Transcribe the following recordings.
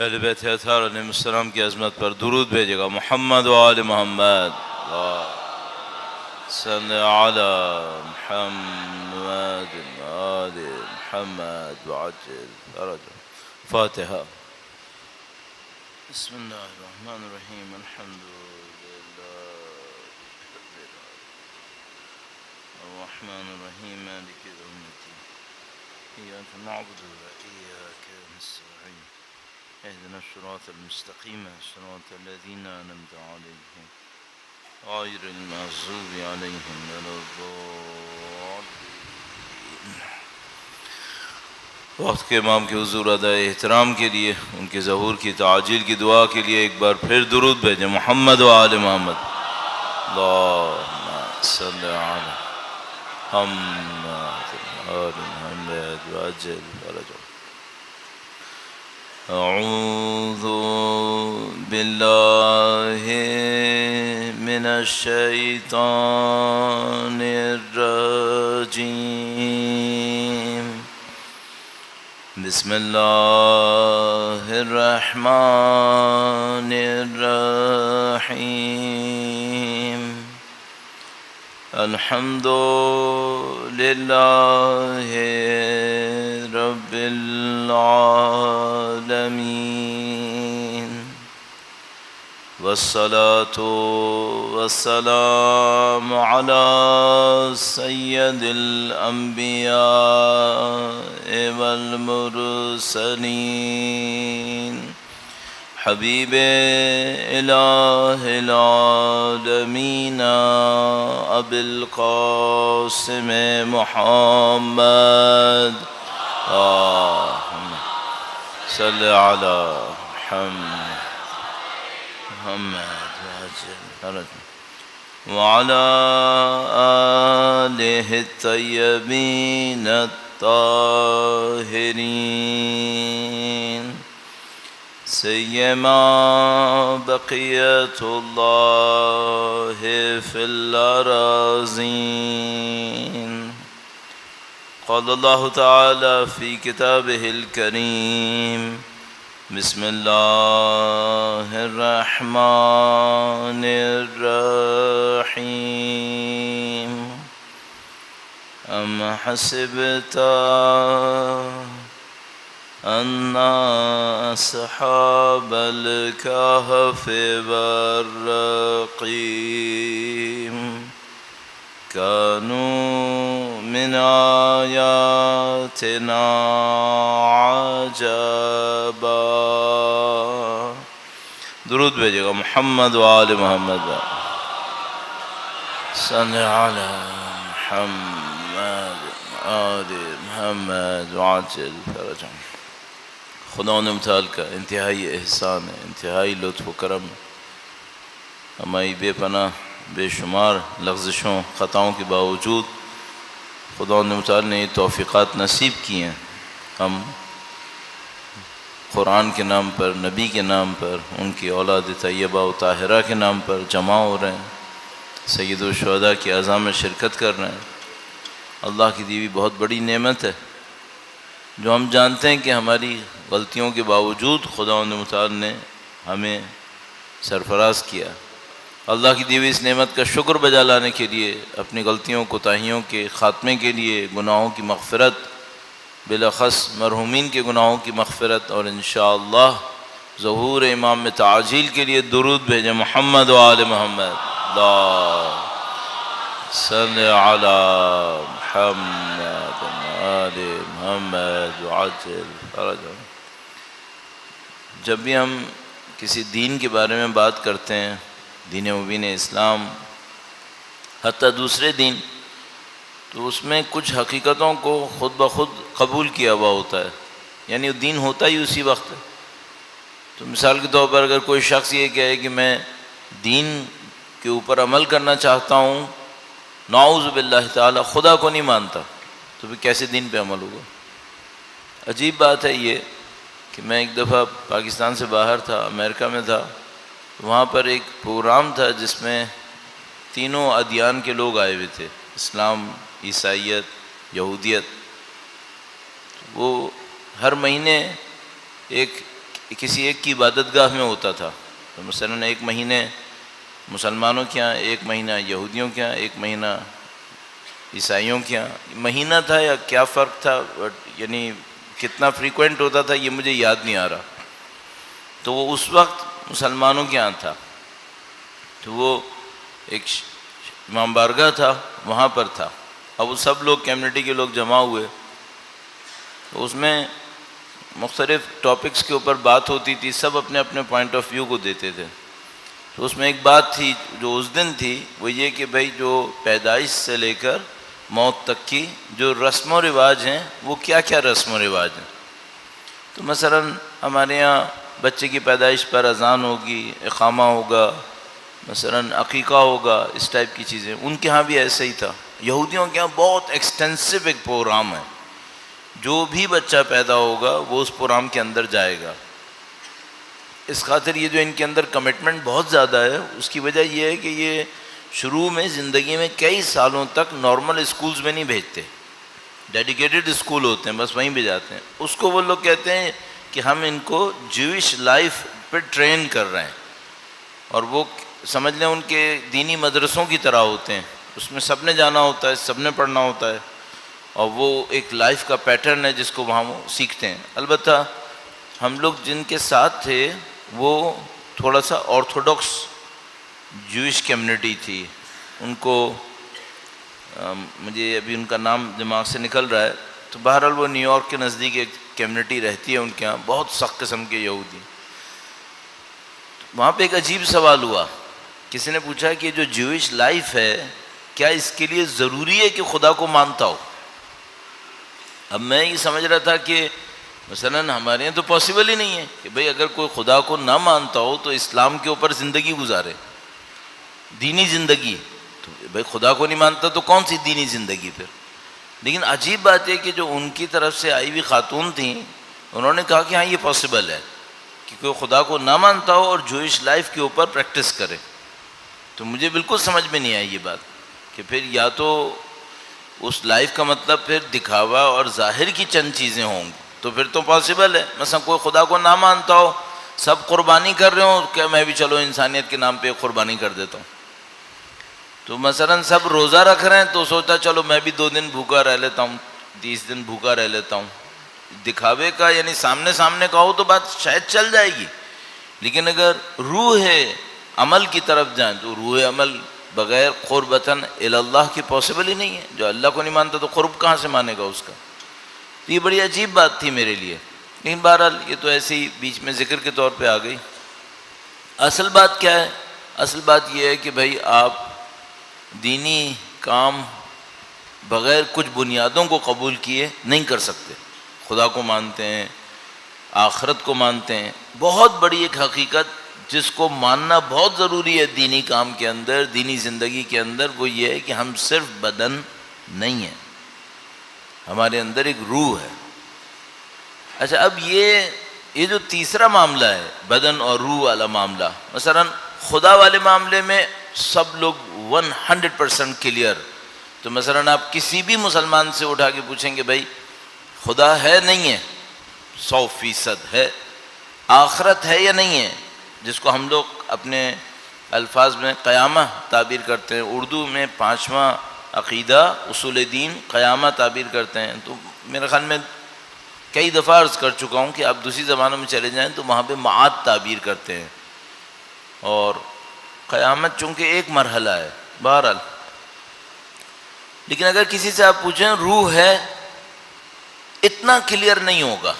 اہل بیت اطہار علیہ السلام کی عظمت پر درود بھیجے گا. محمد و آل محمد. صلی علی محمد آل محمد وعجل فرجہ. فاتحہ. بسم اللہ الرحمن الرحیم. الحمد للہ الرحمن الرحیم مالک یوم الدین. ایاک نعبد وإیاک نستعین. اهدنا الصراط المستقیم صراط الذین أنعمت علیہم غیر المغضوب علیہم ولا الضالین. وقت کے امام کے حضور ادائے احترام کے لیے ان کے ظہور کی تعجیل کی دعا کے لیے ایک بار پھر درود بھیجیں. محمد و آل محمد. اللہم صلی علی محمد آل محمد وعجل فرجہ. اعوذ باللہ من الشیطان الرجیم. بسم اللہ الرحمن الرحیم. الحمد للہ رب العالمین والصلاة والسلام علی سید الانبیاء والمرسلین حبیب الہ العالمین ابی القاسم محمد. اللہم صلی علی محمد وعلی آلہ الطیبین الطاہرین سیما بقیت اللہ فی الارضین. قال اللہ تعالی فی کتابہ الکریم. بسم اللہ الرحمن الرحیم. ام حسبت ان اصحاب الكهف والرقیم كانوا من آیاتنا عجبا. درود بھیجے گا. محمد و آل محمد. صلی علی محمد آل محمد وعجل فرجہ. خدا نے متعال کا انتہائی احسان ہے، انتہائی لطف و کرم. ہماری بے پناہ بے شمار لغزشوں خطاؤں کے باوجود خدا نے متعال نے یہ توفیقات نصیب کی ہیں. ہم قرآن کے نام پر، نبی کے نام پر، ان کی اولاد طیبہ و طاہرہ کے نام پر جمع ہو رہے ہیں، سید الشہداء کی اعزاء میں شرکت کر رہے ہیں. اللہ کی دی ہوئی بہت بڑی نعمت ہے جو ہم جانتے ہیں کہ ہماری غلطیوں کے باوجود خدا متعال نے ہمیں سرفراز کیا. اللہ کی دی ہوئی اس نعمت کا شکر بجا لانے کے لیے، اپنی غلطیوں کوتاہیوں کے خاتمے کے لیے، گناہوں کی مغفرت، بالاخص مرحومین کے گناہوں کی مغفرت، اور انشاءاللہ ظہور امام میں تعجیل کے لیے درود بھیجیں. محمد و آل محمد. اللہ صلی علی محمد آل محمد وعجل فرجہ. جب بھی ہم کسی دین کے بارے میں بات کرتے ہیں، دین مبین اسلام، حتیٰ دوسرے دین، تو اس میں کچھ حقیقتوں کو خود بخود قبول کیا ہوا ہوتا ہے، یعنی دین ہوتا ہی اسی وقت ہے. تو مثال کے طور پر اگر کوئی شخص یہ کہے کہ میں دین کے اوپر عمل کرنا چاہتا ہوں، نعوذ باللہ تعالی خدا کو نہیں مانتا، تو پھر کیسے دین پہ عمل ہوگا؟ عجیب بات ہے یہ کہ میں ایک دفعہ پاکستان سے باہر تھا، امریکہ میں تھا. وہاں پر ایک پروگرام تھا جس میں تینوں ادیان کے لوگ آئے ہوئے تھے، اسلام، عیسائیت، یہودیت. وہ ہر مہینے ایک کسی ایک کی عبادت گاہ میں ہوتا تھا، تو مثلاً ایک مہینے مسلمانوں کے یہاں، ایک مہینہ یہودیوں کے یہاں، ایک مہینہ عیسائیوں کے یہاں، مہینہ تھا یا کیا فرق تھا، یعنی کتنا فریکوینٹ ہوتا تھا یہ مجھے یاد نہیں آ رہا. تو وہ اس وقت مسلمانوں کے یہاں تھا، تو وہ ایک امام بارگاہ تھا، وہاں پر تھا. اب وہ سب لوگ کمیونٹی کے لوگ جمع ہوئے، تو اس میں مختلف ٹاپکس کے اوپر بات ہوتی تھی، سب اپنے اپنے پوائنٹ آف ویو کو دیتے تھے. تو اس میں ایک بات تھی جو اس دن تھی، وہ یہ کہ بھائی جو پیدائش سے لے کر موت تک کی جو رسم و رواج ہیں وہ کیا کیا رسم و رواج ہیں. تو مثلاً ہمارے یہاں بچے کی پیدائش پر اذان ہوگی، اقامہ ہوگا، مثلاً عقیقہ ہوگا، اس ٹائپ کی چیزیں. ان کے ہاں بھی ایسا ہی تھا. یہودیوں کے ہاں بہت ایکسٹینسو ایک پروگرام ہے، جو بھی بچہ پیدا ہوگا وہ اس پروگرام کے اندر جائے گا. اس خاطر یہ جو ان کے اندر کمٹمنٹ بہت زیادہ ہے، اس کی وجہ یہ ہے کہ یہ شروع میں زندگی میں کئی سالوں تک نارمل اسکولز میں نہیں بھیجتے، ڈیڈیکیٹڈ اسکول ہوتے ہیں، بس وہیں بھیجاتے ہیں. اس کو وہ لوگ کہتے ہیں کہ ہم ان کو جوئش لائف پہ ٹرین کر رہے ہیں، اور وہ سمجھ لیں ان کے دینی مدرسوں کی طرح ہوتے ہیں. اس میں سب نے جانا ہوتا ہے، سب نے پڑھنا ہوتا ہے، اور وہ ایک لائف کا پیٹرن ہے جس کو وہاں وہ سیکھتے ہیں. البتہ ہم لوگ جن کے ساتھ تھے وہ تھوڑا سا آرتھوڈاکس جوئش کمیونٹی تھی. ان کو مجھے ابھی ان کا نام دماغ سے نکل رہا ہے، تو بہرحال وہ نیو یارک کے نزدیک ایک کمیونٹی رہتی ہے ان کے ہاں، بہت سخت قسم کے یہودی. وہاں پہ ایک عجیب سوال ہوا، کسی نے پوچھا کہ جو جوئش لائف ہے کیا اس کے لیے ضروری ہے کہ خدا کو مانتا ہو. اب میں یہ سمجھ رہا تھا کہ مثلاً ہمارے یہاں تو پاسبل ہی نہیں ہے کہ بھئی اگر کوئی خدا کو نہ مانتا ہو تو اسلام کے اوپر زندگی گزارے، دینی زندگی. تو بھئی خدا کو نہیں مانتا تو کون سی دینی زندگی پھر. لیکن عجیب بات ہے کہ جو ان کی طرف سے آئی ہوئی خاتون تھیں، انہوں نے کہا کہ ہاں یہ پاسبل ہے کہ کوئی خدا کو نہ مانتا ہو اور جوئش لائف کے اوپر پریکٹس کرے. تو مجھے بالکل سمجھ میں نہیں آئی یہ بات کہ پھر یا تو اس لائف کا مطلب پھر دکھاوا اور ظاہر کی چند چیزیں ہوں گی، تو پھر تو پاسبل ہے. مثلا کوئی خدا کو نہ مانتا ہو، سب قربانی کر رہے ہوں، کہ میں بھی چلو انسانیت کے نام پہ قربانی کر دیتا ہوں. تو مثلا سب روزہ رکھ رہے ہیں تو سوچتا چلو میں بھی 2 دن بھوکا رہ لیتا ہوں، 30 دن بھوکا رہ لیتا ہوں. دکھاوے کا یعنی سامنے سامنے کہو تو بات شاید چل جائے گی، لیکن اگر روح عمل کی طرف جائیں تو روح عمل بغیر قربتاً اللہ کی پاسبل ہی نہیں ہے. جو اللہ کو نہیں مانتا تو قرب کہاں سے مانے گا اس کا. تو یہ بڑی عجیب بات تھی میرے لیے، لیکن بہرحال یہ تو ایسے ہی بیچ میں ذکر کے طور پہ آ گئی. اصل بات کیا ہے؟ اصل بات یہ ہے کہ بھائی آپ دینی کام بغیر کچھ بنیادوں کو قبول کیے نہیں کر سکتے. خدا کو مانتے ہیں، آخرت کو مانتے ہیں. بہت بڑی ایک حقیقت جس کو ماننا بہت ضروری ہے دینی کام کے اندر، دینی زندگی کے اندر، وہ یہ ہے کہ ہم صرف بدن نہیں ہیں، ہمارے اندر ایک روح ہے. اچھا، اب یہ جو تیسرا معاملہ ہے بدن اور روح والا معاملہ، مثلا خدا والے معاملے میں سب لوگ 100% کلیئر. تو مثلا آپ کسی بھی مسلمان سے اٹھا کے پوچھیں گے بھائی خدا ہے نہیں ہے، 100% ہے. آخرت ہے یا نہیں ہے، جس کو ہم لوگ اپنے الفاظ میں قیامہ تعبیر کرتے ہیں، اردو میں 5واں عقیدہ اصول دین قیامہ تعبیر کرتے ہیں. تو میرے خیال میں کئی دفعہ عرض کر چکا ہوں کہ آپ دوسری زبانوں میں چلے جائیں تو وہاں پہ معاد تعبیر کرتے ہیں، اور قیامت چونکہ ایک مرحلہ ہے بہرحال. لیکن اگر کسی سے آپ پوچھیں روح ہے، اتنا کلیئر نہیں ہوگا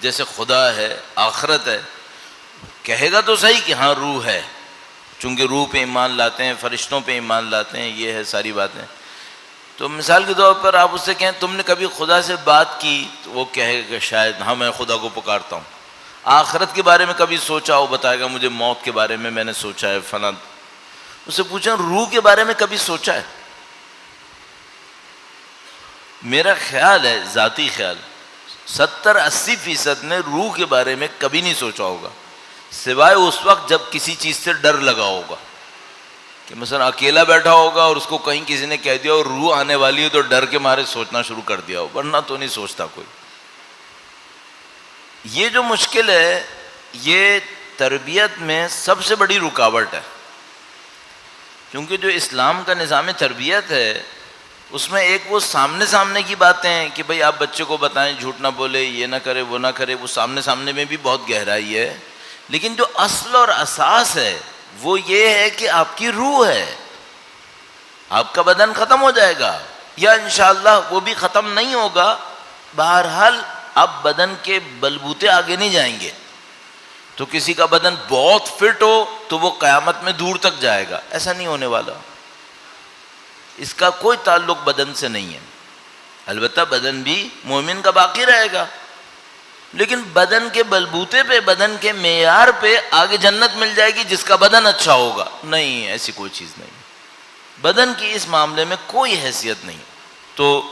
جیسے خدا ہے، آخرت ہے. کہے گا تو صحیح کہ ہاں روح ہے، چونکہ روح پہ ایمان لاتے ہیں، فرشتوں پہ ایمان لاتے ہیں، یہ ہے ساری باتیں. تو مثال کے طور پر آپ اس سے کہیں تم نے کبھی خدا سے بات کی، تو وہ کہے گا شاید ہاں میں خدا کو پکارتا ہوں. آخرت کے بارے میں کبھی سوچا، وہ بتائے گا مجھے موت کے بارے میں نے سوچا ہے فلاں. اس سے پوچھیں روح کے بارے میں کبھی سوچا ہے؟ میرا خیال ہے، ذاتی خیال، 70-80% نے روح کے بارے میں کبھی نہیں سوچا ہوگا، سوائے اس وقت جب کسی چیز سے ڈر لگا ہوگا، کہ مثلا اکیلا بیٹھا ہوگا اور اس کو کہیں کسی نے کہہ دیا اور روح آنے والی ہے تو ڈر کے مارے سوچنا شروع کر دیا ہو، ورنہ تو نہیں سوچتا کوئی. یہ جو مشکل ہے یہ تربیت میں سب سے بڑی رکاوٹ ہے، کیونکہ جو اسلام کا نظام تربیت ہے اس میں ایک وہ سامنے کی باتیں ہیں کہ بھئی آپ بچے کو بتائیں جھوٹ نہ بولے، یہ نہ کرے وہ نہ کرے، وہ سامنے میں بھی بہت گہرائی ہے، لیکن جو اصل اور اساس ہے وہ یہ ہے کہ آپ کی روح ہے. آپ کا بدن ختم ہو جائے گا یا انشاءاللہ وہ بھی ختم نہیں ہوگا، بہرحال آپ بدن کے بلبوتے آگے نہیں جائیں گے. تو کسی کا بدن بہت فٹ ہو تو وہ قیامت میں دور تک جائے گا، ایسا نہیں ہونے والا. اس کا کوئی تعلق بدن سے نہیں ہے. البتہ بدن بھی مومن کا باقی رہے گا، لیکن بدن کے بلبوتے پہ، بدن کے معیار پہ آگے جنت مل جائے گی جس کا بدن اچھا ہوگا. نہیں، ایسی کوئی چیز نہیں. بدن کی اس معاملے میں کوئی حیثیت نہیں. تو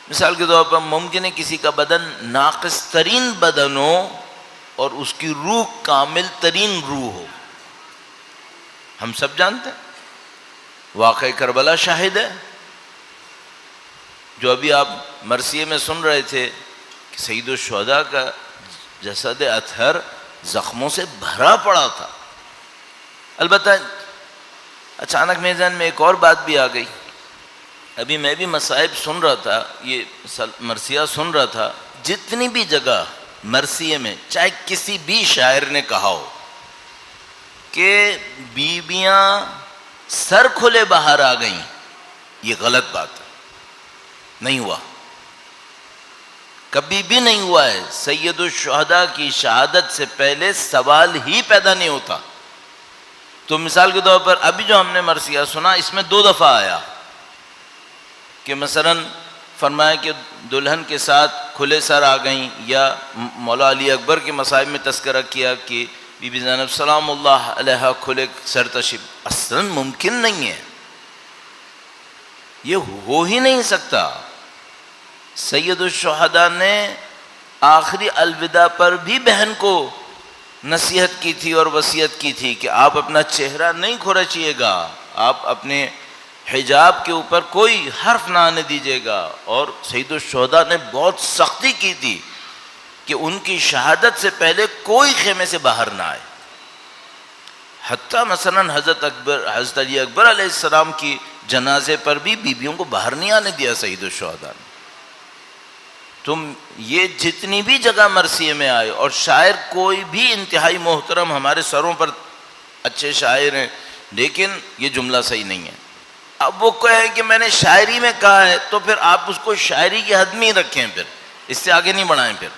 مثال کے طور پر ممکن ہے کسی کا بدن ناقص ترین بدن ہو اور اس کی روح کامل ترین روح ہو. ہم سب جانتے ہیں، واقعہ کربلا شاہد ہے. جو ابھی آپ مرثیے میں سن رہے تھے کہ سید الشہداء کا جسد اطہر زخموں سے بھرا پڑا تھا. البتہ اچانک میرے ذہن میں ایک اور بات بھی آ گئی. ابھی میں بھی مصائب سن رہا تھا، یہ مرثیہ سن رہا تھا، جتنی بھی جگہ مرثیے میں چاہے کسی بھی شاعر نے کہا ہو کہ بیویاں سر کھلے باہر آ گئیں، یہ غلط بات ہے. نہیں ہوا، کبھی بھی نہیں ہوا ہے. سید الشہداء کی شہادت سے پہلے سوال ہی پیدا نہیں ہوتا. تو مثال کے طور پر ابھی جو ہم نے مرثیہ سنا اس میں 2 دفعہ آیا کہ مثلا فرمایا کہ دلہن کے ساتھ کھلے سر آ گئیں، یا مولا علی اکبر کے مصائب میں تذکرہ کیا کہ بی بی زینب سلام اللہ علیہا کھلے سر تشریف. اصلا ممکن نہیں ہے، یہ ہو ہی نہیں سکتا. سید الشہداء نے آخری الوداع پر بھی بہن کو نصیحت کی تھی اور وصیت کی تھی کہ آپ اپنا چہرہ نہیں کھرچیے گا، آپ اپنے حجاب کے اوپر کوئی حرف نہ آنے دیجیے گا. اور سید الشہداء نے بہت سختی کی تھی کہ ان کی شہادت سے پہلے کوئی خیمے سے باہر نہ آئے. حتیٰ مثلا حضرت علی اکبر علیہ السلام کی جنازے پر بھی بیویوں کو باہر نہیں آنے دیا سید الشہداء نے. تم یہ جتنی بھی جگہ مرثیے میں آئے، اور شاعر کوئی بھی انتہائی محترم ہمارے سروں پر اچھے شاعر ہیں، لیکن یہ جملہ صحیح نہیں ہے. اب وہ کہے کہ میں نے شاعری میں کہا ہے تو پھر آپ اس کو شاعری کی حد میں ہی رکھیں، پھر اس سے آگے نہیں بڑھائیں. پھر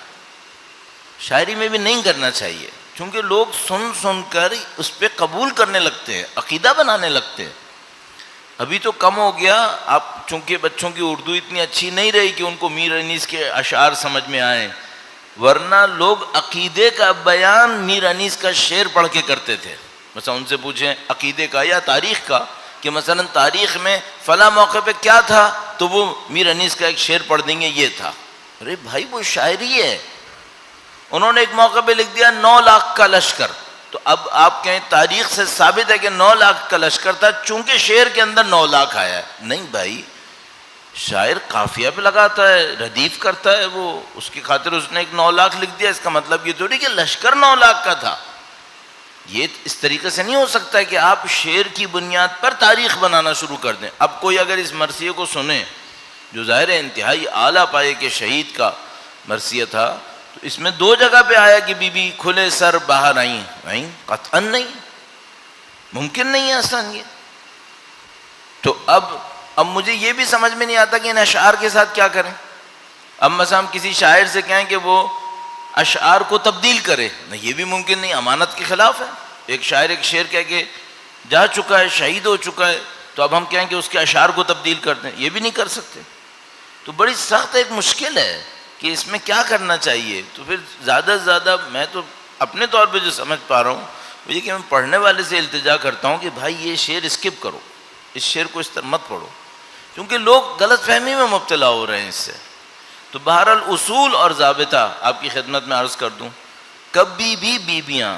شاعری میں بھی نہیں کرنا چاہیے، کیونکہ لوگ سن کر اس پہ قبول کرنے لگتے ہیں، عقیدہ بنانے لگتے ہیں. ابھی تو کم ہو گیا، آپ چونکہ بچوں کی اردو اتنی اچھی نہیں رہی کہ ان کو میر انیس کے اشعار سمجھ میں آئیں، ورنہ لوگ عقیدے کا بیان میر انیس کا شعر پڑھ کے کرتے تھے. مثلا ان سے پوچھیں عقیدے کا یا تاریخ کا کہ مثلا تاریخ میں فلاں موقع پہ کیا تھا، تو وہ میر انیس کا ایک شعر پڑھ دیں گے یہ تھا. ارے بھائی وہ شاعری ہے. انہوں نے ایک موقع پہ لکھ دیا 9 لاکھ کا لشکر، تو اب آپ کہیں تاریخ سے ثابت ہے کہ 9 لاکھ کا لشکر تھا چونکہ شعر کے اندر 9 لاکھ آیا ہے. نہیں بھائی، شاعر قافیہ پہ لگاتا ہے، ردیف کرتا ہے، وہ اس کی خاطر اس نے ایک 9 لاکھ لکھ دیا، اس کا مطلب یہ تھوڑی کہ لشکر 9 لاکھ کا تھا. یہ اس طریقے سے نہیں ہو سکتا ہے کہ آپ شعر کی بنیاد پر تاریخ بنانا شروع کر دیں. اب کوئی اگر اس مرثیے کو سنے جو ظاہر انتہائی اعلیٰ پائے کے شہید کا مرثیہ تھا، تو اس میں 2 جگہ پہ آیا کہ بی بی کھلے سر باہر آئیں. نہیں، قطعاً نہیں، ممکن نہیں ہے اصلاً یہ. تو اب مجھے یہ بھی سمجھ میں نہیں آتا کہ ان اشعار کے ساتھ کیا کریں. اب مثلا ہم کسی شاعر سے کہیں کہ وہ اشعار کو تبدیل کرے، نہیں یہ بھی ممکن نہیں، امانت کے خلاف ہے. ایک شاعر ایک شعر کہہ کے جا چکا ہے، شہید ہو چکا ہے، تو اب ہم کہیں کہ اس کے اشعار کو تبدیل کر دیں، یہ بھی نہیں کر سکتے. تو بڑی سخت ایک مشکل ہے کہ اس میں کیا کرنا چاہیے. تو پھر زیادہ سے زیادہ میں تو اپنے طور پہ جو سمجھ پا رہا ہوں وہ یہ کہ میں پڑھنے والے سے التجا کرتا ہوں کہ بھائی یہ شعر اسکپ کرو، اس شعر کو اس طرح مت پڑھو، کیونکہ لوگ غلط فہمی میں مبتلا ہو رہے ہیں اس سے. تو بہرحال اصول اور ضابطہ آپ کی خدمت میں عرض کر دوں، کبھی بھی بیویاں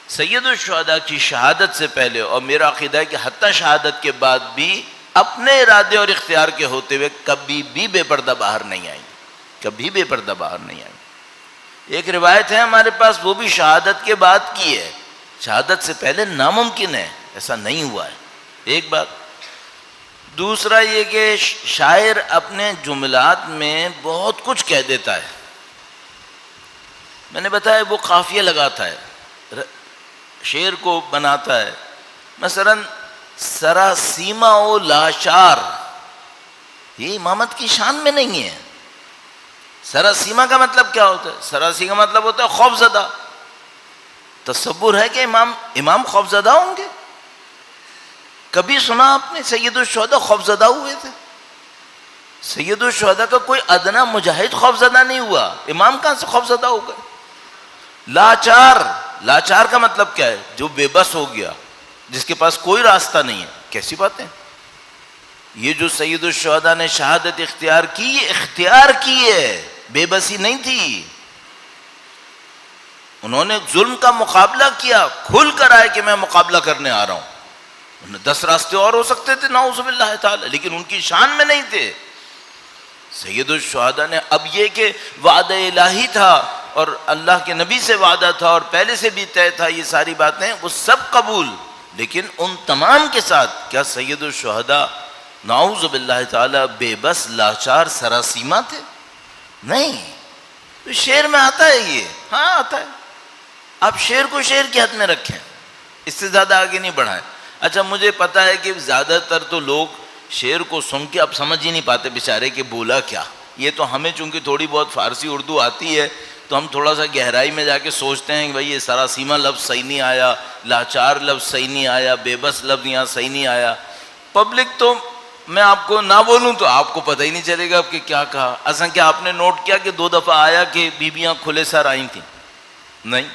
سید الشہداء کی شہادت سے پہلے، اور میرا عقیدہ ہے کہ حتیٰ شہادت کے بعد بھی اپنے ارادے اور اختیار کے ہوتے ہوئے کبھی بھی بے پردہ باہر نہیں آئیں، کبھی بے پردہ باہر نہیں آئیں. ایک روایت ہے ہمارے پاس، وہ بھی شہادت کے بعد کی ہے، شہادت سے پہلے ناممکن ہے، ایسا نہیں ہوا ہے، ایک بات۔ دوسرا یہ کہ شاعر اپنے جملات میں بہت کچھ کہہ دیتا ہے، میں نے بتایا وہ قافیہ لگاتا ہے، شعر کو بناتا ہے، مثلا سراسیما و لاچار، یہ امامت کی شان میں نہیں ہے۔ سراسیما کا مطلب کیا ہوتا ہے؟ سراسیما کا مطلب ہوتا ہے خوف زدہ۔ تصور ہے کہ امام خوف زدہ ہوں گے؟ کبھی سنا آپ نے سید الشہداء خوف زدہ ہوئے تھے؟ سید الشہداء کا کوئی ادنا مجاہد خوف زدہ نہیں ہوا، امام کہاں سے خوف زدہ ہو گئے؟ لاچار، لاچار کا مطلب کیا ہے؟ جو بے بس ہو گیا، جس کے پاس کوئی راستہ نہیں ہے۔ کیسی باتیں! یہ جو سید الشہداء نے شہادت اختیار کی، یہ اختیار کی ہے، بے بسی نہیں تھی۔ انہوں نے ظلم کا مقابلہ کیا، کھل کر آئے کہ میں مقابلہ کرنے آ رہا ہوں۔ 10 راستے اور ہو سکتے تھے نعوذ باللہ تعالی، لیکن ان کی شان میں نہیں تھے۔ سید الشہداء نے، اب یہ کہ وعدہ الہی تھا اور اللہ کے نبی سے وعدہ تھا اور پہلے سے بھی طے تھا، یہ ساری باتیں وہ سب قبول، لیکن ان تمام کے ساتھ کیا سید الشہداء نعوذ باللہ تعالی بے بس لاچار سراسیما تھے؟ نہیں۔ تو شعر میں آتا ہے یہ، ہاں آتا ہے۔ آپ شعر کو شعر کے حد میں رکھیں، اس سے زیادہ آگے نہیں بڑھائیں۔ اچھا مجھے پتا ہے کہ زیادہ تر تو لوگ شعر کو سن کے اب سمجھ ہی نہیں پاتے بیچارے کہ بولا کیا۔ یہ تو ہمیں چونکہ تھوڑی بہت فارسی اردو آتی ہے تو ہم تھوڑا سا گہرائی میں جا کے سوچتے ہیں کہ بھائی یہ سراسیما لفظ صحیح نہیں آیا، لاچار لفظ صحیح نہیں آیا، بے بس لفظ یہاں صحیح نہیں آیا۔ پبلک تو میں آپ کو نہ بولوں تو آپ کو پتہ ہی نہیں چلے گا کہ کیا کہا۔ اصلا کیا آپ نے نوٹ کیا کہ 2 دفعہ آیا کہ بیویاں کھلے سر آئی تھیں؟ نہیں،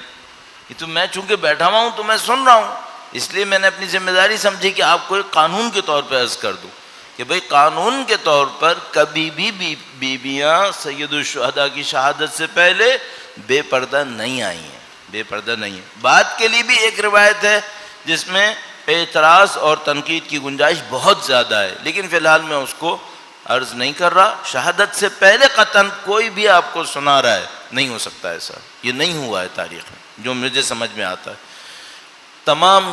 یہ تو میں چونکہ بیٹھا ہوا ہوں تو میں سن رہا ہوں، اس لیے میں نے اپنی ذمہ داری سمجھی کہ آپ کو ایک قانون کے طور پہ عرض کر دوں کہ بھئی قانون کے طور پر کبھی بھی بیویاں سید الشہداء کی شہادت سے پہلے بے پردہ نہیں آئی ہیں، بے پردہ نہیں ہیں۔ بات کے لیے بھی ایک روایت ہے جس میں اعتراض اور تنقید کی گنجائش بہت زیادہ ہے، لیکن فی الحال میں اس کو عرض نہیں کر رہا۔ شہادت سے پہلے قطعاً کوئی بھی آپ کو سنا رہا ہے، نہیں ہو سکتا ایسا، یہ نہیں ہوا ہے تاریخ میں، جو مجھے سمجھ میں آتا ہے۔ تمام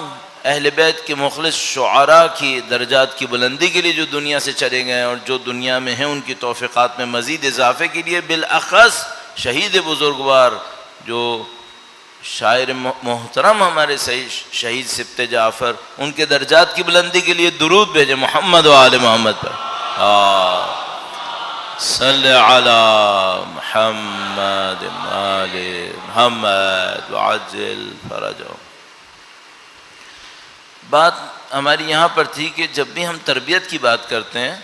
اہل بیت کے مخلص شعراء کی درجات کی بلندی کے لیے جو دنیا سے چلے گئے اور جو دنیا میں ہیں، ان کی توفیقات میں مزید اضافے کے لیے بالاخص شہید بزرگوار جو شاعر محترم ہمارے شہید سبط جعفر، ان کے درجات کی بلندی کے لیے درود بھیجے محمد و آل محمد پر۔ صلی علی محمد آل محمد وعجل فرجهم۔ بات ہماری یہاں پر تھی کہ جب بھی ہم تربیت کی بات کرتے ہیں،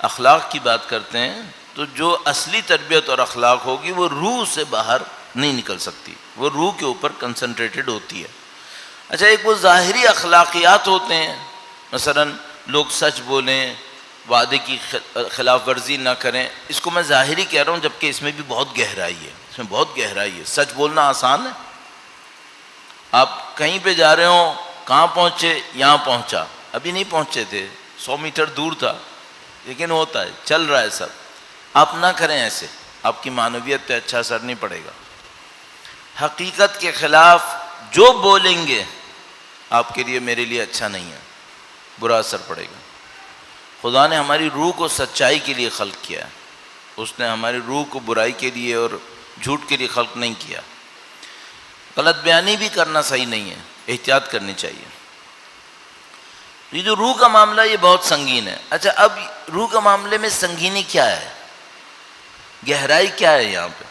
اخلاق کی بات کرتے ہیں، تو جو اصلی تربیت اور اخلاق ہوگی وہ روح سے باہر نہیں نکل سکتی، وہ روح کے اوپر کنسنٹریٹڈ ہوتی ہے۔ اچھا ایک وہ ظاہری اخلاقیات ہوتے ہیں، مثلا لوگ سچ بولیں، وعدے کی خلاف ورزی نہ کریں، اس کو میں ظاہری کہہ رہا ہوں، جبکہ اس میں بھی بہت گہرائی ہے، اس میں بہت گہرائی ہے۔ سچ بولنا آسان ہے، آپ کہیں پہ جا رہے ہوں، کہاں پہنچے؟ یہاں پہنچا، ابھی نہیں پہنچے تھے، 100 میٹر دور تھا، لیکن ہوتا ہے، چل رہا ہے سب۔ آپ نہ کریں ایسے، آپ کی معنویت پہ اچھا اثر نہیں پڑے گا۔ حقیقت کے خلاف جو بولیں گے آپ کے لیے میرے لیے اچھا نہیں ہے، برا اثر پڑے گا۔ خدا نے ہماری روح کو سچائی کے لیے خلق کیا ہے، اس نے ہماری روح کو برائی کے لیے اور جھوٹ کے لیے خلق نہیں کیا۔ غلط بیانی بھی کرنا صحیح نہیں ہے، احتیاط کرنی چاہیے۔ یہ جو روح کا معاملہ یہ بہت سنگین ہے۔ اچھا اب روح کا معاملے میں سنگینی کیا ہے، گہرائی کیا ہے یہاں پہ؟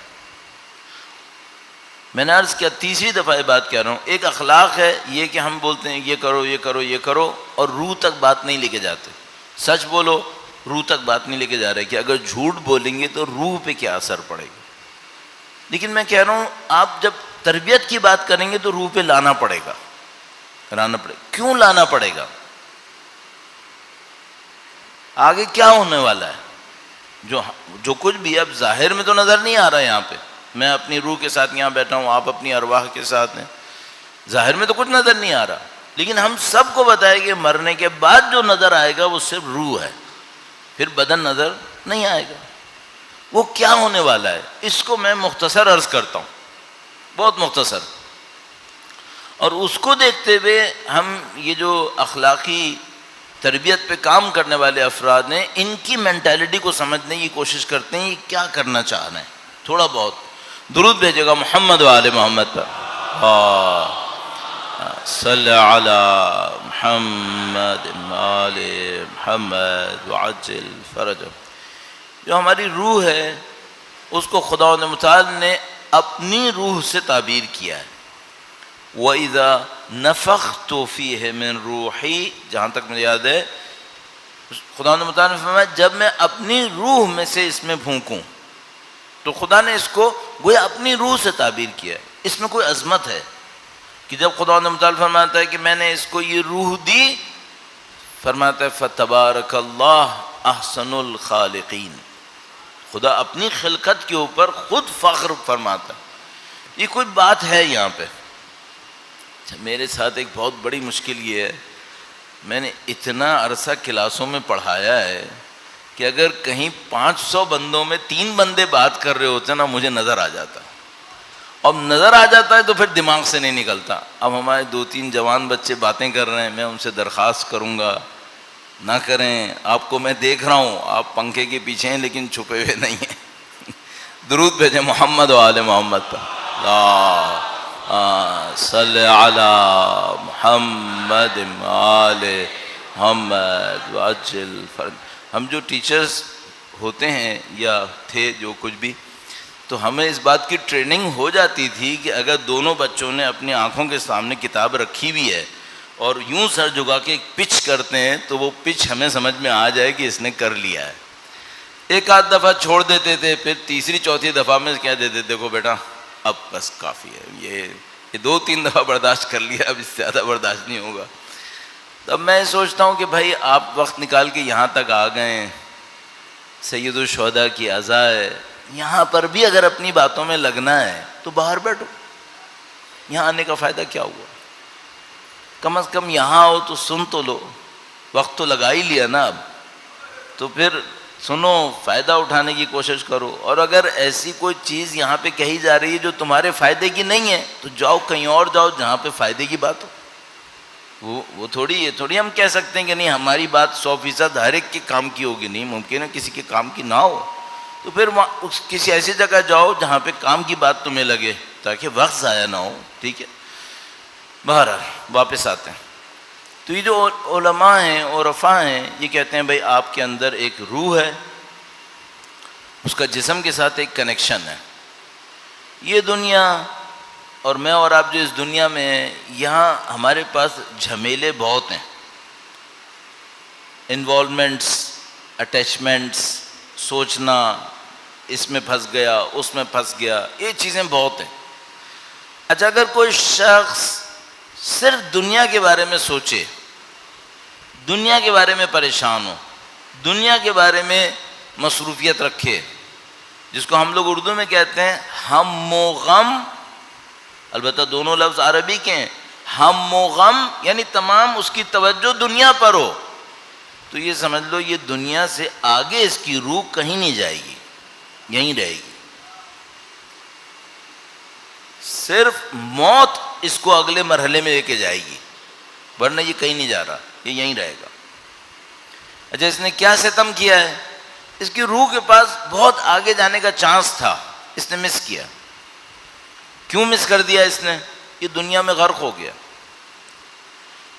میں نے عرض کیا، تیسری دفعہ یہ بات کہہ رہا ہوں، ایک اخلاق ہے یہ کہ ہم بولتے ہیں یہ کرو یہ کرو یہ کرو، اور روح تک بات نہیں لے کے جاتے۔ سچ بولو، روح تک بات نہیں لے کے جا رہے کہ اگر جھوٹ بولیں گے تو روح پہ کیا اثر پڑے گا۔ لیکن میں کہہ رہا ہوں آپ جب تربیت کی بات کریں گے تو روح پہ لانا پڑے گا، لانا پڑے گا۔ کیوں لانا پڑے گا؟ آگے کیا ہونے والا ہے؟ جو کچھ بھی اب ظاہر میں تو نظر نہیں آ رہا ہے، یہاں پہ میں اپنی روح کے ساتھ یہاں بیٹھا ہوں، آپ اپنی ارواح کے ساتھ ہیں، ظاہر میں تو کچھ نظر نہیں آ رہا، لیکن ہم سب کو بتائے کہ مرنے کے بعد جو نظر آئے گا وہ صرف روح ہے، پھر بدن نظر نہیں آئے گا۔ وہ کیا ہونے والا ہے، اس کو میں مختصر عرض کرتا ہوں، بہت مختصر. اور اس کو دیکھتے ہوئے ہم یہ جو اخلاقی تربیت پہ کام کرنے والے افراد ہیں، ان کی مینٹیلٹی کو سمجھنے کی کوشش کرتے ہیں، یہ کیا کرنا چاہ رہے ہیں. تھوڑا بہت درود بھیجے گا محمد و آل محمد پر. صلی علی محمد آل محمد وعجل فرجہ. جو ہماری روح ہے اس کو خدا متعال نے اپنی روح سے تعبیر کیا ہے. وَإِذَا نَفَخْتُ فِيهِ مِن رُوحِي، جہاں تک مجھے یاد ہے خدا متعال نے فرمایا جب میں اپنی روح میں سے اس میں پھونکوں، تو خدا نے اس کو گویا اپنی روح سے تعبیر کیا ہے. اس میں کوئی عظمت ہے کہ جب خدا متعال فرماتا ہے کہ میں نے اس کو یہ روح دی، فرماتا ہے فَتَبَارَكَ اللَّهُ أَحْسَنُ الْخَالِقِينَ. خدا اپنی خلقت کے اوپر خود فخر فرماتا ہے. یہ کوئی بات ہے یہاں پہ. میرے ساتھ ایک بہت بڑی مشکل یہ ہے، میں نے اتنا عرصہ کلاسوں میں پڑھایا ہے کہ اگر کہیں 500 بندوں میں 3 بندے بات کر رہے ہوتے ہیں نا، مجھے نظر آ جاتا. اب نظر آ جاتا ہے تو پھر دماغ سے نہیں نکلتا. اب ہمارے 2-3 جوان بچے باتیں کر رہے ہیں، میں ان سے درخواست کروں گا نہ کریں. آپ کو میں دیکھ رہا ہوں، آپ پنکھے کے پیچھے ہیں لیکن چھپے ہوئے نہیں ہیں. درود بھیجیں محمد و آل محمد پر. صلی علی محمد آل محمد وعجل فرج. ہم جو ٹیچرز ہوتے ہیں یا تھے جو کچھ بھی، تو ہمیں اس بات کی ٹریننگ ہو جاتی تھی کہ اگر دونوں بچوں نے اپنی آنکھوں کے سامنے کتاب رکھی ہوئی ہے اور یوں سر جھکا کے ایک پچ کرتے ہیں تو وہ پچ ہمیں سمجھ میں آ جائے کہ اس نے کر لیا ہے. ایک آدھ دفعہ چھوڑ دیتے تھے، پھر تیسری چوتھی دفعہ میں کہہ دیتے دیکھو بیٹا اب بس کافی ہے، یہ 2-3 دفعہ برداشت کر لیا، اب اس سے زیادہ برداشت نہیں ہوگا. تب میں سوچتا ہوں کہ بھائی آپ وقت نکال کے یہاں تک آ گئے ہیں، سید الشہداء کی عزا ہے، یہاں پر بھی اگر اپنی باتوں میں لگنا ہے تو باہر بیٹھو. یہاں آنے کا فائدہ کیا ہوا؟ کم از کم یہاں آؤ تو سن تو لو. وقت تو لگا ہی لیا نا، اب تو پھر سنو، فائدہ اٹھانے کی کوشش کرو. اور اگر ایسی کوئی چیز یہاں پہ کہی جا رہی ہے جو تمہارے فائدے کی نہیں ہے تو جاؤ کہیں اور جاؤ جہاں پہ فائدے کی بات ہو. وہ تھوڑی ہم کہہ سکتے ہیں کہ نہیں ہماری بات 100% ہر ایک کے کام کی ہوگی. نہیں، ممکن ہے کسی کے کام کی نہ ہو، تو پھر کسی ایسی جگہ جاؤ جہاں پہ کام کی بات تمہیں لگے تاکہ وقت ضائع نہ ہو. ٹھیک ہے، بہرحال واپس آتے ہیں. تو یہ جو علماء ہیں عرفاء ہیں، یہ کہتے ہیں بھائی آپ کے اندر ایک روح ہے، اس کا جسم کے ساتھ ایک کنیکشن ہے. یہ دنیا اور میں اور آپ جو اس دنیا میں ہیں، یہاں ہمارے پاس جھمیلے بہت ہیں. انوالومنٹس، اٹیچمنٹس، سوچنا اس میں پھنس گیا اس میں پھنس گیا، یہ چیزیں بہت ہیں. اچھا، اگر کوئی شخص صرف دنیا کے بارے میں سوچے، دنیا کے بارے میں پریشان ہو، دنیا کے بارے میں مصروفیت رکھے، جس کو ہم لوگ اردو میں کہتے ہیں ہم و غم، البتہ دونوں لفظ عربی کے ہیں. ہم و غم یعنی تمام اس کی توجہ دنیا پر ہو، تو یہ سمجھ لو یہ دنیا سے آگے اس کی روح کہیں نہیں جائے گی، یہیں رہے گی. صرف موت اس کو اگلے مرحلے میں لے کے جائے گی، ورنہ یہ کہیں نہیں جا رہا، یہ یہیں رہے گا. اچھا، اس نے کیا ستم کیا ہے؟ اس کی روح کے پاس بہت آگے جانے کا چانس تھا، اس نے مس کیا. کیوں مس کر دیا اس نے؟ یہ دنیا میں غرق ہو گیا.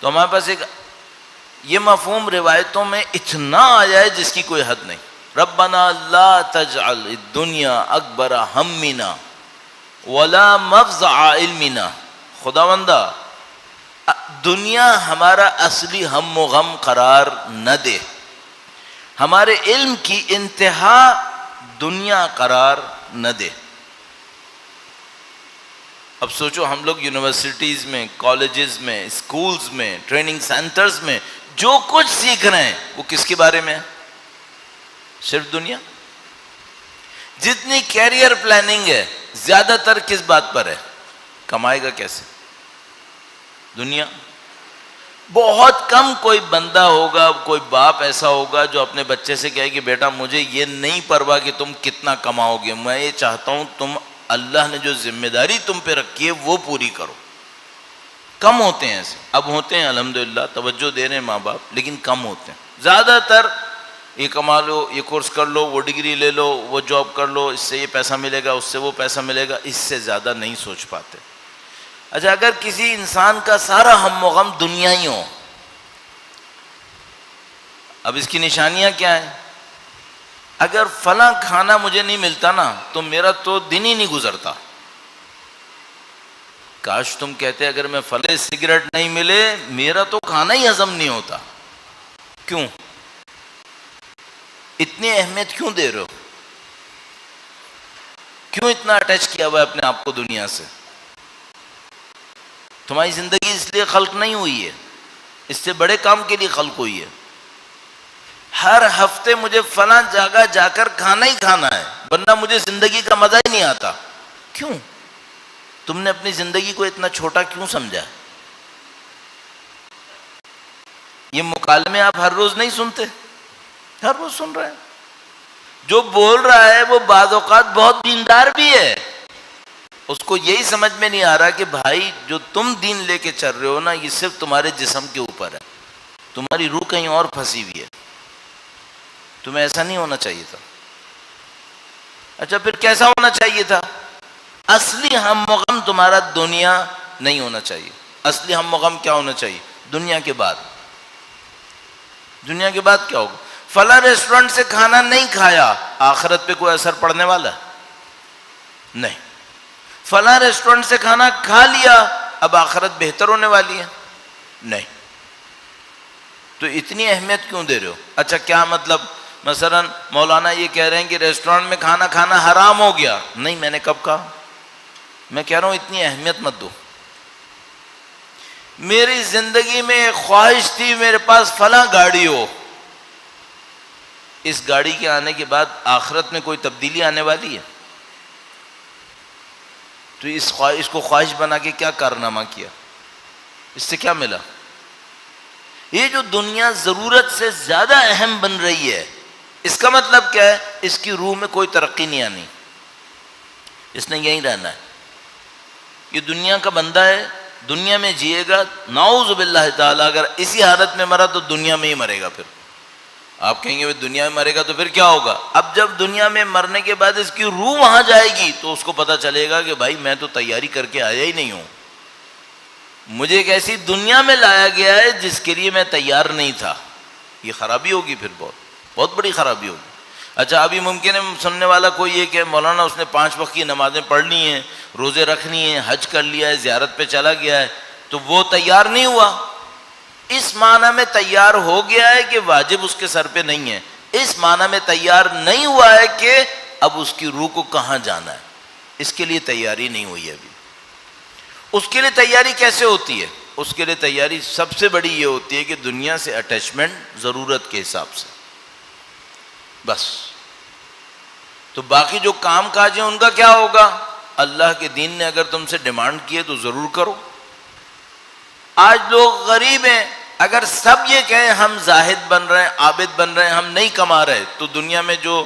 تو ہمارے پاس ایک یہ مفہوم روایتوں میں اتنا آیا ہے جس کی کوئی حد نہیں. ربنا لا تجعل الدنیا اکبر ہمنا ولا مفزع علمنا. خداوندا دنیا ہمارا اصلی ہم و غم قرار نہ دے، ہمارے علم کی انتہا دنیا قرار نہ دے. اب سوچو، ہم لوگ یونیورسٹیز میں، کالجز میں، اسکولز میں، ٹریننگ سینٹرز میں جو کچھ سیکھ رہے ہیں وہ کس کے بارے میں ہے؟ صرف دنیا. جتنی کیریئر پلاننگ ہے زیادہ تر کس بات پر ہے؟ کمائے گا کیسے؟ دنیا. بہت کم کوئی بندہ ہوگا، کوئی باپ ایسا ہوگا جو اپنے بچے سے کہے کہ بیٹا مجھے یہ نہیں پرواہ کہ تم کتنا کماؤ گے، میں یہ چاہتا ہوں تم اللہ نے جو ذمہ داری تم پہ رکھی ہے وہ پوری کرو۔ کم ہوتے ہیں ایسے، اب ہوتے ہیں الحمدللہ، توجہ دے رہے ہیں ماں باپ، لیکن کم ہوتے ہیں۔ زیادہ تر یہ کما لو، یہ کورس کر لو، وہ ڈگری لے لو، وہ جاب کر لو، اس سے یہ پیسہ ملے گا، اس سے وہ پیسہ ملے گا، اس سے زیادہ نہیں سوچ پاتے۔ اچھا، اگر کسی انسان کا سارا ہم و غم دنیا ہی ہو، اب اس کی نشانیاں کیا ہیں؟ اگر فلاں کھانا مجھے نہیں ملتا نا تو میرا تو دن ہی نہیں گزرتا۔ کاش تم کہتے اگر میں فلاں سگریٹ نہیں ملے میرا تو کھانا ہی ہضم نہیں ہوتا۔ کیوں؟ اتنی اہمیت کیوں دے رہے ہو؟ کیوں اتنا اٹیچ کیا ہوا ہے اپنے آپ کو دنیا سے؟ تمہاری زندگی اس لیے خلق نہیں ہوئی ہے، اس سے بڑے کام کے لیے خلق ہوئی ہے۔ ہر ہفتے مجھے فلاں جگہ جا کر کھانا ہی کھانا ہے، ورنہ مجھے زندگی کا مزہ ہی نہیں آتا۔ کیوں؟ تم نے اپنی زندگی کو اتنا چھوٹا کیوں سمجھا؟ یہ مکالمے آپ ہر روز نہیں سنتے؟ ہر روز سن رہے ہیں۔ جو بول رہا ہے وہ بعض اوقات بہت دیندار بھی ہے، اس کو یہی سمجھ میں نہیں آ رہا کہ بھائی جو تم دین لے کے چل رہے ہو نا یہ صرف تمہارے جسم کے اوپر ہے، تمہاری روح کہیں اور پھنسی ہوئی ہے، تمہیں ایسا نہیں ہونا چاہیے تھا۔ اچھا پھر کیسا ہونا چاہیے تھا؟ اصلی ہم و غم تمہارا دنیا نہیں ہونا چاہیے۔ اصلی ہم و غم کیا ہونا چاہیے؟ دنیا کے بعد۔ دنیا کے بعد کیا ہوگا؟ فلاں ریسٹورنٹ سے کھانا نہیں کھایا، آخرت پہ کوئی اثر پڑنے والا ہے؟ نہیں۔ فلاں ریسٹورنٹ سے کھانا کھا لیا، اب آخرت بہتر ہونے والی ہے؟ نہیں۔ تو اتنی اہمیت کیوں دے رہے ہو؟ اچھا کیا مطلب؟ مثلا مولانا یہ کہہ رہے ہیں کہ ریسٹورنٹ میں کھانا کھانا حرام ہو گیا۔ نہیں، میں نے کب کہا؟ میں کہہ رہا ہوں اتنی اہمیت مت دو۔ میری زندگی میں ایک خواہش تھی میرے پاس فلاں گاڑی ہو، اس گاڑی کے آنے کے بعد آخرت میں کوئی تبدیلی آنے والی ہے؟ تو اس کو خواہش بنا کے کیا کارنامہ کیا؟ اس سے کیا ملا؟ یہ جو دنیا ضرورت سے زیادہ اہم بن رہی ہے، اس کا مطلب کیا ہے؟ اس کی روح میں کوئی ترقی نہیں آنی، اس نے یہیں رہنا ہے۔ یہ دنیا کا بندہ ہے، دنیا میں جیے گا، نعوذ باللہ تعالیٰ اگر اسی حالت میں مرا تو دنیا میں ہی مرے گا۔ پھر آپ کہیں گے وہ دنیا میں مرے گا تو پھر کیا ہوگا؟ اب جب دنیا میں مرنے کے بعد اس کی روح وہاں جائے گی تو اس کو پتہ چلے گا کہ بھائی میں تو تیاری کر کے آیا ہی نہیں ہوں، مجھے ایک ایسی دنیا میں لایا گیا ہے جس کے لیے میں تیار نہیں تھا۔ یہ خرابی ہوگی، پھر بہت بڑی خرابی ہوگی۔ اچھا ابھی ممکن ہے سننے والا کوئی یہ کہ مولانا اس نے 5 وقت کی نمازیں پڑھ لی ہیں، روزے رکھنی ہیں، حج کر لیا ہے، زیارت پہ چلا گیا ہے، تو وہ تیار نہیں ہوا۔ اس معنی میں تیار ہو گیا ہے کہ واجب اس کے سر پہ نہیں ہے، اس معنی میں تیار نہیں ہوا ہے کہ اب اس کی روح کو کہاں جانا ہے، اس کے لیے تیاری نہیں ہوئی ہے ابھی۔ اس کے لیے تیاری کیسے ہوتی ہے؟ اس کے لیے تیاری سب سے بڑی یہ ہوتی ہے کہ دنیا سے اٹیچمنٹ ضرورت کے حساب سے، بس۔ تو باقی جو کام کاج ہیں ان کا کیا ہوگا؟ اللہ کے دین نے اگر تم سے ڈیمانڈ کی ہے تو ضرور کرو۔ آج لوگ غریب ہیں، اگر سب یہ کہیں ہم زاہد بن رہے ہیں، عابد بن رہے ہیں، ہم نہیں کما رہے، تو دنیا میں جو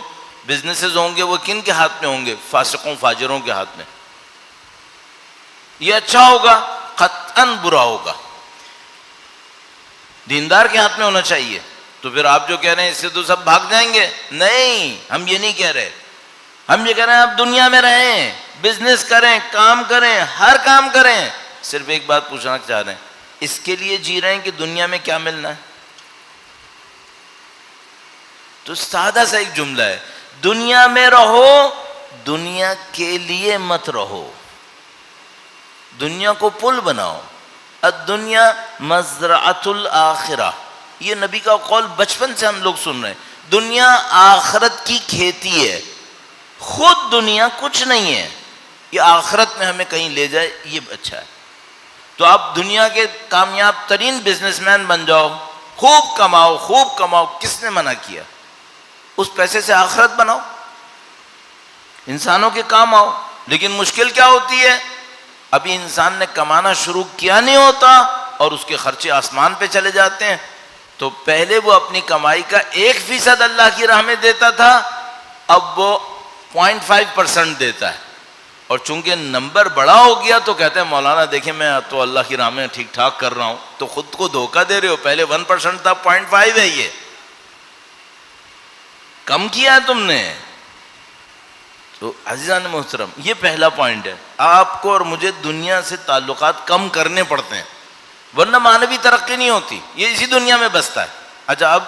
بزنسز ہوں گے وہ کن کے ہاتھ میں ہوں گے؟ فاسقوں فاجروں کے ہاتھ میں۔ یہ اچھا ہوگا؟ قطعاً برا ہوگا۔ دیندار کے ہاتھ میں ہونا چاہیے۔ تو پھر آپ جو کہہ رہے ہیں اس سے تو سب بھاگ جائیں گے، نہیں، ہم یہ نہیں کہہ رہے۔ ہم یہ کہہ رہے ہیں آپ دنیا میں رہیں، بزنس کریں، کام کریں، ہر کام کریں۔ صرف ایک بات پوچھنا چاہ رہے ہیں، اس کے لیے جی رہے ہیں کہ دنیا میں کیا ملنا ہے؟ تو سادہ سا ایک جملہ ہے، دنیا میں رہو، دنیا کے لیے مت رہو، دنیا کو پل بناؤ۔ الدنیا مزرعۃ الآخرہ، یہ نبی کا قول بچپن سے ہم لوگ سن رہے ہیں۔ دنیا آخرت کی کھیتی ہے، خود دنیا کچھ نہیں ہے، یہ آخرت میں ہمیں کہیں لے جائے، یہ اچھا ہے۔ تو آپ دنیا کے کامیاب ترین بزنس مین بن جاؤ، خوب کماؤ، خوب کماؤ، کس نے منع کیا؟ اس پیسے سے آخرت بناؤ، انسانوں کے کام آؤ۔ لیکن مشکل کیا ہوتی ہے؟ ابھی انسان نے کمانا شروع کیا نہیں ہوتا اور اس کے خرچے آسمان پہ چلے جاتے ہیں، تو پہلے وہ اپنی کمائی کا 1% اللہ کی راہ میں دیتا تھا، اب وہ 0.5% دیتا ہے، اور چونکہ نمبر بڑا ہو گیا تو کہتے ہیں مولانا دیکھیں میں تو اللہ کی راہ میں ٹھیک ٹھاک کر رہا ہوں، تو خود کو دھوکہ دے رہے ہو، پہلے 1% تھا 0.5 ہے، یہ کم کیا ہے تم نے۔ تو عزیزان محترم یہ پہلا پوائنٹ ہے، آپ کو اور مجھے دنیا سے تعلقات کم کرنے پڑتے ہیں، ورنہ مانوی ترقی نہیں ہوتی، یہ اسی دنیا میں بستا ہے۔ اچھا اب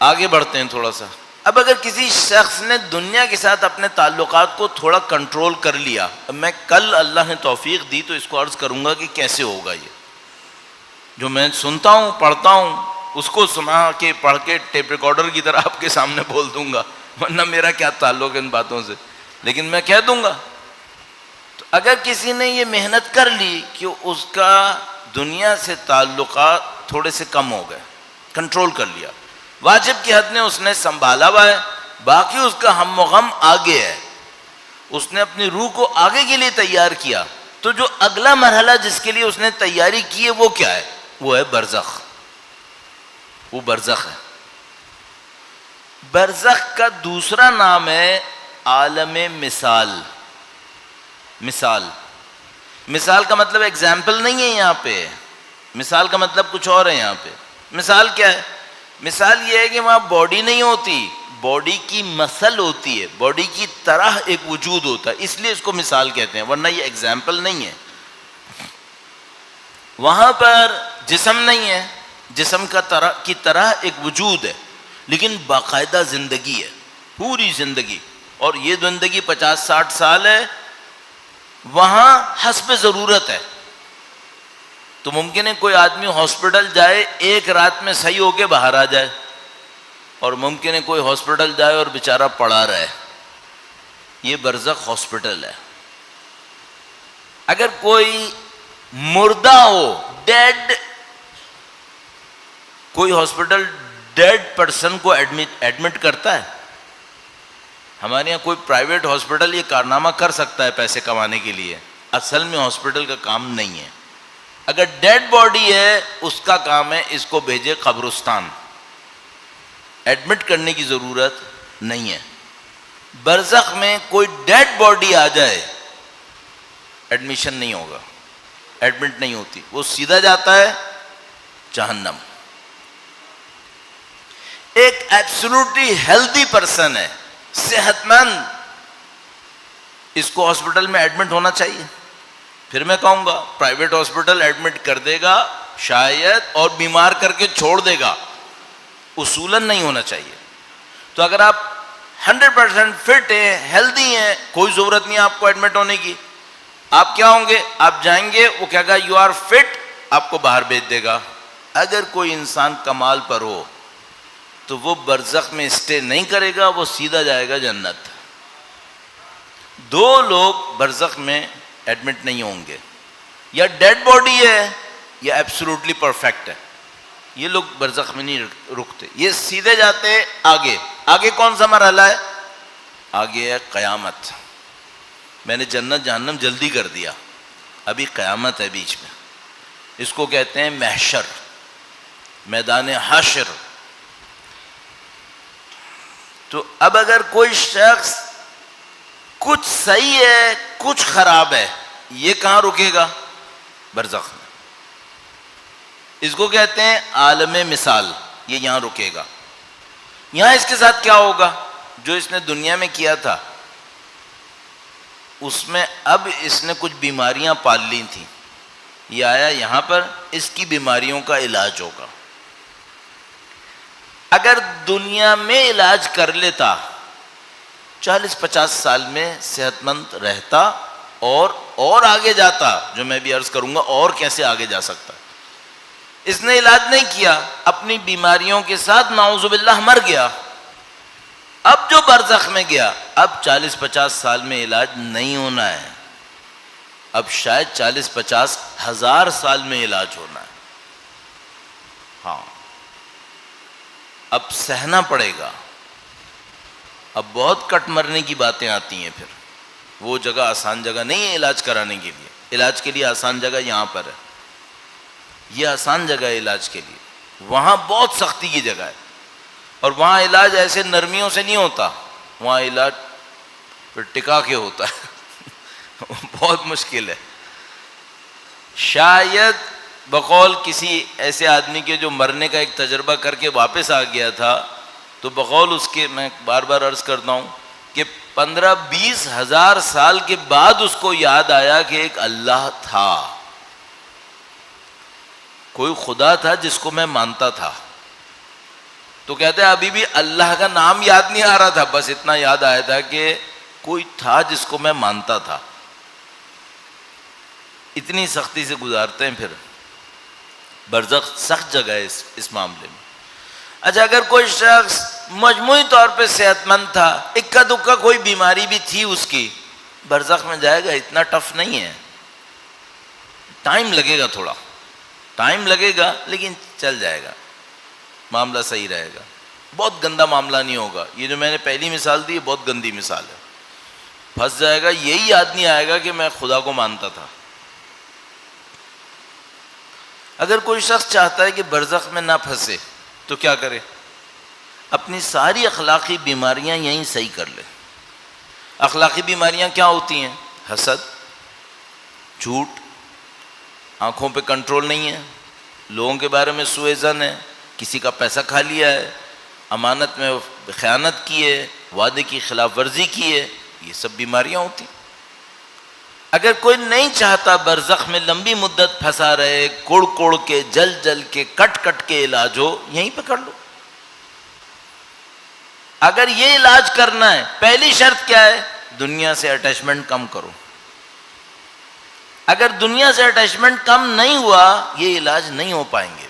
آگے بڑھتے ہیں تھوڑا سا۔ اب اگر کسی شخص نے دنیا کے ساتھ اپنے تعلقات کو تھوڑا کنٹرول کر لیا، اب میں کل اللہ نے توفیق دی تو اس کو عرض کروں گا کہ کیسے ہوگا۔ یہ جو میں سنتا ہوں پڑھتا ہوں اس کو سنا کے پڑھ کے ٹیپ ریکارڈر کی طرح آپ کے سامنے بول دوں گا، ورنہ میرا کیا تعلق ہے ان باتوں سے، لیکن میں کہہ دوں گا۔ تو اگر کسی نے یہ محنت کر لی کہ اس کا دنیا سے تعلقات تھوڑے سے کم ہو گئے، کنٹرول کر لیا، واجب کی حد میں اس نے سنبھالا ہوا ہے، باقی اس کا ہم و غم آگے ہے، اس نے اپنی روح کو آگے کے لیے تیار کیا، تو جو اگلا مرحلہ جس کے لیے اس نے تیاری کی ہے وہ کیا ہے؟ وہ ہے برزخ۔ وہ برزخ ہے۔ برزخ کا دوسرا نام ہے عالم مثال۔ مثال کا مطلب ایگزامپل نہیں ہے یہاں پہ، مثال کا مطلب کچھ اور ہے یہاں پہ۔ مثال کیا ہے؟ مثال یہ ہے کہ وہاں باڈی نہیں ہوتی، باڈی کی مثل ہوتی ہے، باڈی کی طرح ایک وجود ہوتا ہے، اس لیے اس کو مثال کہتے ہیں، ورنہ یہ ایگزامپل نہیں ہے۔ وہاں پر جسم نہیں ہے، جسم کی طرح ایک وجود ہے، لیکن باقاعدہ زندگی ہے، پوری زندگی، اور یہ زندگی 50-60 سال ہے۔ وہاں حسب ضرورت ہے، تو ممکن ہے کوئی آدمی ہاسپٹل جائے ایک رات میں صحیح ہو کے باہر آ جائے، اور ممکن ہے کوئی ہاسپٹل جائے اور بیچارہ پڑا رہے۔ یہ برزخ ہاسپٹل ہے۔ اگر کوئی مردہ ہو، ڈیڈ، کوئی ہاسپٹل ڈیڈ پرسن کو ایڈمٹ کرتا ہے؟ ہمارے یہاں کوئی پرائیویٹ ہاسپٹل یہ کارنامہ کر سکتا ہے پیسے کمانے کے لیے، اصل میں ہاسپٹل کا کام نہیں ہے۔ اگر ڈیڈ باڈی ہے اس کا کام ہے اس کو بھیجے قبرستان، ایڈمٹ کرنے کی ضرورت نہیں ہے۔ برزخ میں کوئی ڈیڈ باڈی آ جائے ایڈمیشن نہیں ہوگا، ایڈمٹ نہیں ہوتی، وہ سیدھا جاتا ہے جہنم۔ ایک ایبسولوٹلی ہیلدی پرسن ہے، صحت مند، اس کو ہاسپٹل میں ایڈمٹ ہونا چاہیے؟ پھر میں کہوں گا پرائیویٹ ہاسپٹل ایڈمٹ کر دے گا شاید، اور بیمار کر کے چھوڑ دے گا، اصولاً نہیں ہونا چاہیے۔ تو اگر آپ 100% فٹ ہیں، ہیلدی ہیں، کوئی ضرورت نہیں آپ کو ایڈمٹ ہونے کی۔ آپ کیا ہوں گے؟ آپ جائیں گے، وہ کہے گا یو آر فٹ، آپ کو باہر بھیج دے گا۔ اگر کوئی انسان کمال پر ہو تو وہ برزخ میں اسٹے نہیں کرے گا، وہ سیدھا جائے گا جنت۔ دو لوگ برزخ میں ایڈمٹ نہیں ہوں گے، یا ڈیڈ باڈی ہے یا ایبسولوٹلی پرفیکٹ ہے، یہ لوگ برزخ میں نہیں رکتے، یہ سیدھے جاتے آگے۔ آگے کون سا مرحلہ ہے؟ آگے ہے قیامت۔ میں نے جنت جہنم جلدی کر دیا، ابھی قیامت ہے بیچ میں، اس کو کہتے ہیں محشر، میدان حشر۔ تو اب اگر کوئی شخص کچھ صحیح ہے کچھ خراب ہے، یہ کہاں رکے گا؟ برزخ میں۔ اس کو کہتے ہیں عالم مثال، یہ یہاں رکے گا۔ یہاں اس کے ساتھ کیا ہوگا؟ جو اس نے دنیا میں کیا تھا اس میں اب اس نے کچھ بیماریاں پال لی تھیں، یہ آیا یہاں پر، اس کی بیماریوں کا علاج ہوگا۔ اگر دنیا میں علاج کر لیتا 40-50 سال میں صحت مند رہتا اور آگے جاتا، جو میں بھی عرض کروں گا اور کیسے آگے جا سکتا۔ اس نے علاج نہیں کیا، اپنی بیماریوں کے ساتھ نعوذ باللہ مر گیا۔ اب جو برزخ میں گیا، اب 40-50 سال میں علاج نہیں ہونا ہے، اب شاید 40-50 ہزار سال میں علاج ہونا ہے۔ ہاں، اب سہنا پڑے گا۔ اب بہت کٹ مرنے کی باتیں آتی ہیں، پھر وہ جگہ آسان جگہ نہیں ہے علاج کرانے کے لیے، علاج کے لیے آسان جگہ یہاں پر ہے۔ یہ آسان جگہ ہے علاج کے لیے، وہاں بہت سختی کی جگہ ہے، اور وہاں علاج ایسے نرمیوں سے نہیں ہوتا، وہاں علاج پھر ٹکا کے ہوتا ہے بہت مشکل ہے۔ شاید بقول کسی ایسے آدمی کے جو مرنے کا ایک تجربہ کر کے واپس آ گیا تھا، تو بقول اس کے، میں بار بار عرض کرتا ہوں کہ 15-20 ہزار سال کے بعد اس کو یاد آیا کہ ایک اللہ تھا، کوئی خدا تھا جس کو میں مانتا تھا۔ تو کہتے ہیں ابھی بھی اللہ کا نام یاد نہیں آ رہا تھا، بس اتنا یاد آیا تھا کہ کوئی تھا جس کو میں مانتا تھا۔ اتنی سختی سے گزارتے ہیں، پھر برزخ سخت جگہ ہے اس معاملے میں۔ اچھا، اگر کوئی شخص مجموعی طور پہ صحت مند تھا، اکا دکا کوئی بیماری بھی تھی اس کی، برزخ میں جائے گا، اتنا ٹف نہیں ہے، ٹائم لگے گا، تھوڑا ٹائم لگے گا، لیکن چل جائے گا، معاملہ صحیح رہے گا، بہت گندا معاملہ نہیں ہوگا۔ یہ جو میں نے پہلی مثال دی ہے بہت گندی مثال ہے، پھنس جائے گا، یہی یاد نہیں آئے گا کہ میں خدا کو مانتا تھا۔ اگر کوئی شخص چاہتا ہے کہ برزخ میں نہ پھنسے تو کیا کرے؟ اپنی ساری اخلاقی بیماریاں یہیں صحیح کر لے۔ اخلاقی بیماریاں کیا ہوتی ہیں؟ حسد، جھوٹ، آنکھوں پہ کنٹرول نہیں ہے، لوگوں کے بارے میں سوء ظن ہے، کسی کا پیسہ کھا لیا ہے، امانت میں خیانت کی ہے، وعدے کی خلاف ورزی کی ہے، یہ سب بیماریاں ہوتی ہیں۔ اگر کوئی نہیں چاہتا برزخ میں لمبی مدت پھنسا رہے، کوڑ کوڑ کے، جل جل کے، کٹ کٹ کے علاج ہو، یہیں پہ کر لو۔ اگر یہ علاج کرنا ہے، پہلی شرط کیا ہے؟ دنیا سے اٹیچمنٹ کم کرو۔ اگر دنیا سے اٹیچمنٹ کم نہیں ہوا، یہ علاج نہیں ہو پائیں گے۔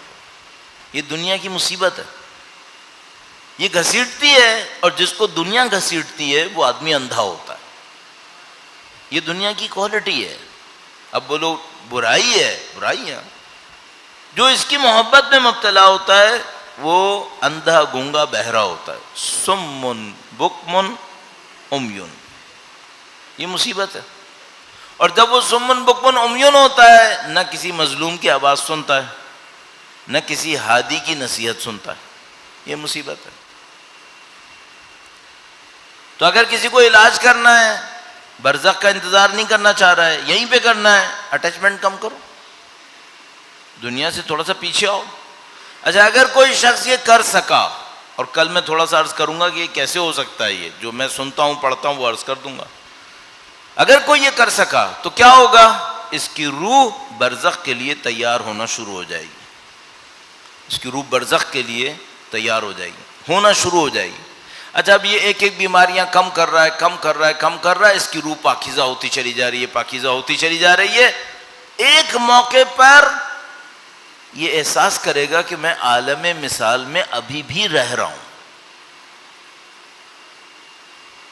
یہ دنیا کی مصیبت ہے، یہ گھسیٹتی ہے، اور جس کو دنیا گھسیٹتی ہے وہ آدمی اندھا ہوتا ہے۔ یہ دنیا کی کوالٹی ہے۔ اب بولو برائی ہے، برائی ہے۔ جو اس کی محبت میں مبتلا ہوتا ہے وہ اندھا، گونگا، بہرا ہوتا ہے، سمن بکمن عمیون، یہ مصیبت ہے۔ اور جب وہ سمن بکمن عمیون ہوتا ہے، نہ کسی مظلوم کی آواز سنتا ہے، نہ کسی ہادی کی نصیحت سنتا ہے، یہ مصیبت ہے۔ تو اگر کسی کو علاج کرنا ہے، برزخ کا انتظار نہیں کرنا چاہ رہا ہے، یہیں پہ کرنا ہے، اٹیچمنٹ کم کرو، دنیا سے تھوڑا سا پیچھے آؤ۔ اچھا، اگر کوئی شخص یہ کر سکا، اور کل میں تھوڑا سا عرض کروں گا کہ یہ کیسے ہو سکتا ہے، یہ جو میں سنتا ہوں پڑھتا ہوں وہ عرض کر دوں گا۔ اگر کوئی یہ کر سکا تو کیا ہوگا؟ اس کی روح برزخ کے لیے تیار ہونا شروع ہو جائے گی، اس کی روح برزخ کے لیے تیار ہو جائے گی، ہونا شروع ہو جائے گی۔ اچھا، اب یہ ایک ایک بیماریاں کم کر رہا ہے، کم کر رہا ہے، کم کر رہا ہے، اس کی روح پاکیزہ ہوتی چلی جا رہی ہے، پاکیزہ ہوتی چلی جا رہی ہے۔ ایک موقع پر یہ احساس کرے گا کہ میں عالم مثال میں ابھی بھی رہ رہا ہوں،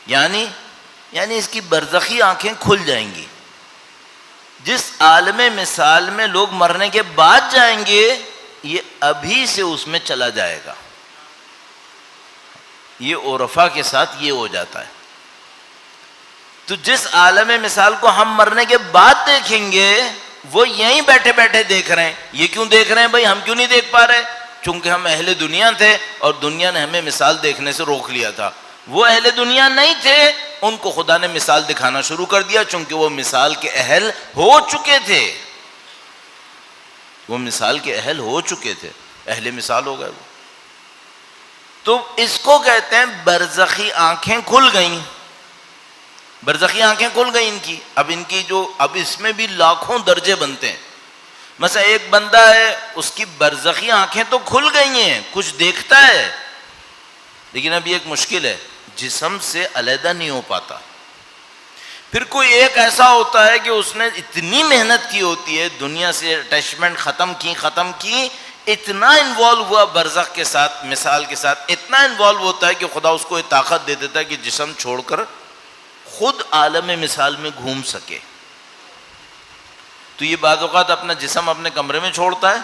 یعنی اس کی برزخی آنکھیں کھل جائیں گی۔ جس عالم مثال میں لوگ مرنے کے بعد جائیں گے، یہ ابھی سے اس میں چلا جائے گا۔ یہ عرفا کے ساتھ یہ ہو جاتا ہے۔ تو جس عالم مثال کو ہم مرنے کے بعد دیکھیں گے، وہ یہیں بیٹھے بیٹھے دیکھ رہے ہیں۔ یہ کیوں دیکھ رہے ہیں بھائی؟ ہم کیوں نہیں دیکھ پا رہے؟ چونکہ ہم اہل دنیا تھے اور دنیا نے ہمیں مثال دیکھنے سے روک لیا تھا۔ وہ اہل دنیا نہیں تھے، ان کو خدا نے مثال دکھانا شروع کر دیا، چونکہ وہ مثال کے اہل ہو چکے تھے، وہ مثال کے اہل ہو چکے تھے، اہل مثال ہو گئے وہ۔ تو اس کو کہتے ہیں برزخی آنکھیں کھل گئیں، برزخی آنکھیں کھل گئیں ان کی۔ اب اس میں بھی لاکھوں درجے بنتے ہیں۔ مثلا ایک بندہ ہے، اس کی برزخی آنکھیں تو کھل گئی ہیں، کچھ دیکھتا ہے، لیکن ابھی ایک مشکل ہے، جسم سے علیحدہ نہیں ہو پاتا۔ پھر کوئی ایک ایسا ہوتا ہے کہ اس نے اتنی محنت کی ہوتی ہے، دنیا سے اٹیچمنٹ ختم کی، اتنا انوالو ہوا برزخ کے ساتھ، مثال کے ساتھ اتنا انوالو ہوتا ہے کہ خدا اس کو یہ طاقت دے دیتا ہے کہ جسم چھوڑ کر خود عالم مثال میں گھوم سکے۔ تو یہ بعض اوقات اپنا جسم اپنے کمرے میں چھوڑتا ہے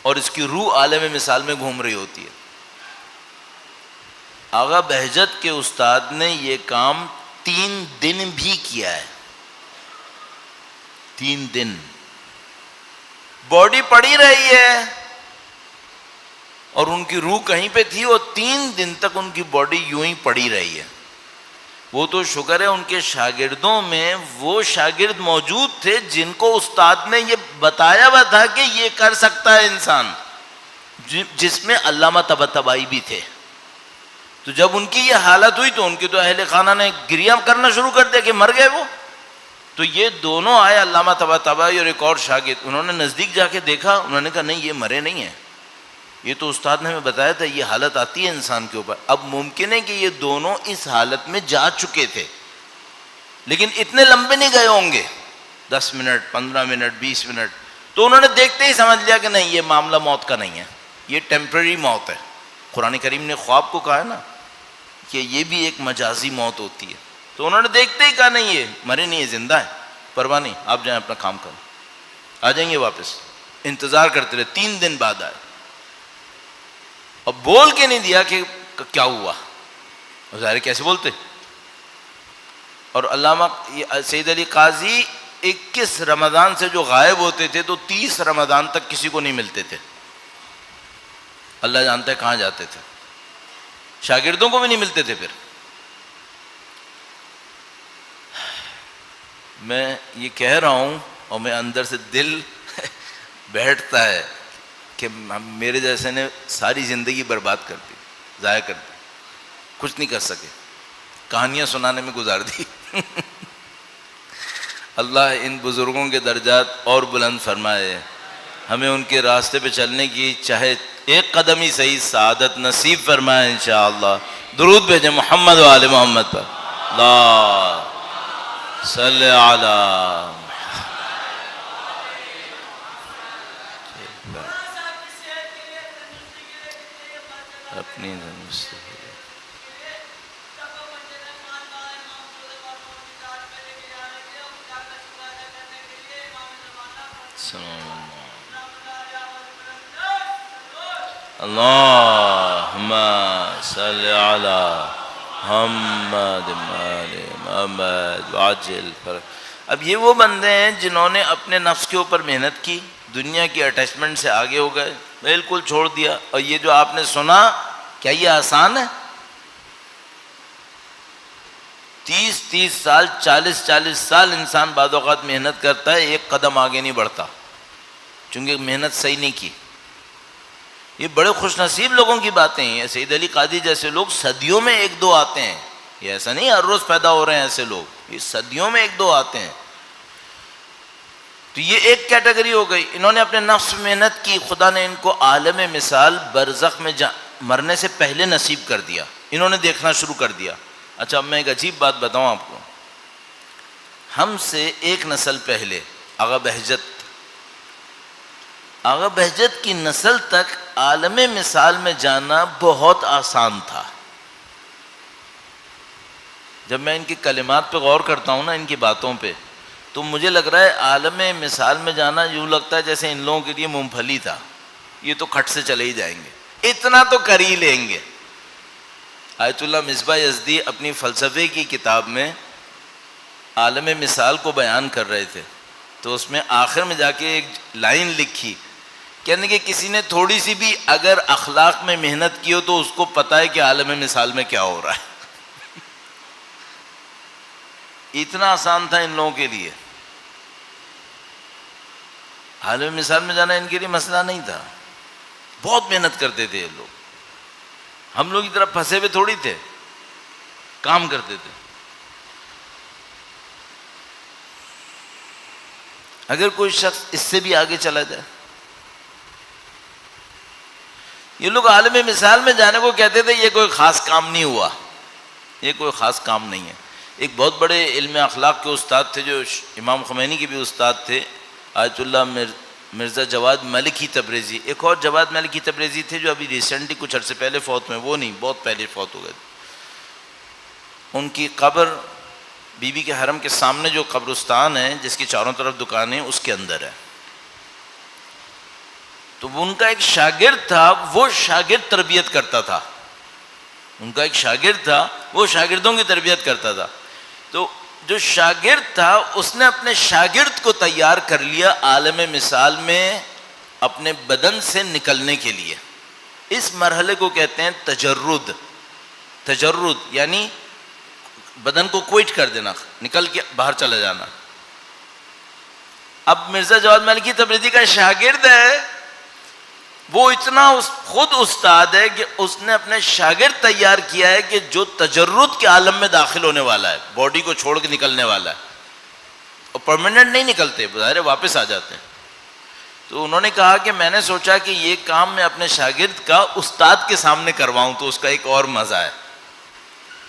اور اس کی روح عالم مثال میں گھوم رہی ہوتی ہے۔ آغا بہجت کے استاد نے یہ کام 3 دن بھی کیا ہے، 3 دن۔ باڈی پڑی رہی ہے اور ان کی روح کہیں پہ تھی، اور 3 دن تک ان کی باڈی یوں ہی پڑی رہی ہے۔ وہ تو شکر ہے ان کے شاگردوں میں وہ شاگرد موجود تھے جن کو استاد نے یہ بتایا ہوا تھا کہ یہ کر سکتا ہے انسان، جس میں علامہ طباطبائی بھی تھے۔ تو جب ان کی یہ حالت ہوئی تو ان کے تو اہل خانہ نے گریہ کرنا شروع کر دیا کہ مر گئے وہ۔ تو یہ دونوں آئے، علامہ طباطبائی اور ایک اور شاگرد، انہوں نے نزدیک جا کے دیکھا، انہوں نے کہا نہیں یہ مرے نہیں ہیں، یہ تو استاد نے ہمیں بتایا تھا یہ حالت آتی ہے انسان کے اوپر۔ اب ممکن ہے کہ یہ دونوں اس حالت میں جا چکے تھے، لیکن اتنے لمبے نہیں گئے ہوں گے، 10 منٹ 15 منٹ 20 منٹ۔ تو انہوں نے دیکھتے ہی سمجھ لیا کہ نہیں یہ معاملہ موت کا نہیں ہے، یہ ٹیمپرری موت ہے۔ قرآن کریم نے خواب کو کہا ہے نا کہ یہ بھی ایک مجازی موت ہوتی ہے۔ تو انہوں نے دیکھتے ہی کہا نہیں یہ مرے نہیں، یہ زندہ ہے، پرواہ نہیں، آپ جائیں اپنا کام کریں، آ جائیں گے واپس۔ انتظار کرتے رہے، 3 دن بعد آئے۔ اب بول کے نہیں دیا کہ کیا ہوا، ظاہر کیسے بولتے۔ اور علامہ سید علی قاضی 21 رمضان سے جو غائب ہوتے تھے تو 30 رمضان تک کسی کو نہیں ملتے تھے، اللہ جانتا ہے کہاں جاتے تھے، شاگردوں کو بھی نہیں ملتے تھے۔ پھر میں یہ کہہ رہا ہوں اور میں اندر سے دل بیٹھتا ہے کہ میرے جیسے نے ساری زندگی برباد کر دی، ضائع کر دی، کچھ نہیں کر سکے، کہانیاں سنانے میں گزار دی۔ اللہ ان بزرگوں کے درجات اور بلند فرمائے، ہمیں ان کے راستے پہ چلنے کی چاہے ایک قدم ہی صحیح سعادت نصیب فرمائے انشاءاللہ۔ درود بھیجیں محمد و آل محمد پر، اللہ صلی علی اپنی اللہم صلی علی محمد محمد وعجل فرج۔ اب یہ وہ بندے ہیں جنہوں نے اپنے نفس کے اوپر محنت کی، دنیا کی اٹیچمنٹ سے آگے ہو گئے، بالکل چھوڑ دیا۔ اور یہ جو آپ نے سنا، کیا یہ آسان ہے؟ 30 سال 40 سال انسان بعض اوقات محنت کرتا ہے، ایک قدم آگے نہیں بڑھتا، چونکہ محنت صحیح نہیں کی۔ یہ بڑے خوش نصیب لوگوں کی باتیں ہیں۔ سید علی قادری جیسے لوگ صدیوں میں 1-2 آتے ہیں، یہ ایسا نہیں ہر روز پیدا ہو رہے ہیں ایسے لوگ، یہ صدیوں میں 1-2 آتے ہیں۔ تو یہ ایک کیٹیگری ہو گئی، انہوں نے اپنے نفس میں محنت کی، خدا نے ان کو عالم مثال برزخ میں مرنے سے پہلے نصیب کر دیا، انہوں نے دیکھنا شروع کر دیا۔ اچھا اب میں ایک عجیب بات بتاؤں آپ کو، ہم سے ایک نسل پہلے آغا بہجت کی نسل تک عالم مثال میں جانا بہت آسان تھا۔ جب میں ان کی کلمات پہ غور کرتا ہوں نا، ان کی باتوں پہ، تو مجھے لگ رہا ہے عالم مثال میں جانا یوں لگتا ہے جیسے ان لوگوں کے لیے مونگ پھلی تھا، یہ تو کھٹ سے چلے ہی جائیں گے، اتنا تو کر ہی لیں گے۔ آیت اللہ مصباح یزدی اپنی فلسفے کی کتاب میں عالم مثال کو بیان کر رہے تھے، تو اس میں آخر میں جا کے ایک لائن لکھی، کہنے کہ کسی نے تھوڑی سی بھی اگر اخلاق میں محنت کی ہو تو اس کو پتہ ہے کہ عالم مثال میں کیا ہو رہا ہے۔ اتنا آسان تھا ان لوگوں کے لیے، عالم مثال میں جانا ان کے لیے مسئلہ نہیں تھا، بہت محنت کرتے تھے یہ لوگ، ہم لوگ کی طرف پھنسے ہوئے تھوڑی تھے، کام کرتے تھے۔ اگر کوئی شخص اس سے بھی آگے چلا جائے، یہ لوگ عالم مثال میں جانے کو کہتے تھے، یہ کوئی خاص کام نہیں ہوا، یہ کوئی خاص کام نہیں ہے۔ ایک بہت بڑے علم اخلاق کے استاد تھے جو امام خمینی کے بھی استاد تھے، آیت اللہ مرزا جواد ملکی تبریزی، ایک اور جواد ملکی تبریزی تھے جو ابھی ریسنٹلی کچھ عرصے پہلے فوت ہوئے، وہ نہیں بہت پہلے فوت ہو گئے۔ ان کی قبر بی بی کے حرم کے سامنے جو قبرستان ہے جس کی چاروں طرف دکانیں، اس کے اندر ہے۔ تو ان کا ایک شاگرد تھا، وہ شاگرد تربیت کرتا تھا، ان کا ایک شاگرد تھا، وہ شاگردوں کی تربیت کرتا تھا۔ تو جو شاگرد تھا اس نے اپنے شاگرد کو تیار کر لیا عالم مثال میں اپنے بدن سے نکلنے کے لیے. اس مرحلے کو کہتے ہیں تجرد. تجرد یعنی بدن کو کوئٹ کر دینا, نکل کے باہر چلا جانا. اب مرزا جواد ملکی تبریزی کا شاگرد ہے, وہ اتنا خود استاد ہے کہ اس نے اپنے شاگرد تیار کیا ہے کہ جو تجرد کے عالم میں داخل ہونے والا ہے, باڈی کو چھوڑ کے نکلنے والا ہے, اور پرماننٹ نہیں نکلتے, ظاہر واپس آ جاتے ہیں. تو انہوں نے کہا کہ میں نے سوچا کہ یہ کام میں اپنے شاگرد کا استاد کے سامنے کرواؤں تو اس کا ایک اور مزہ ہے.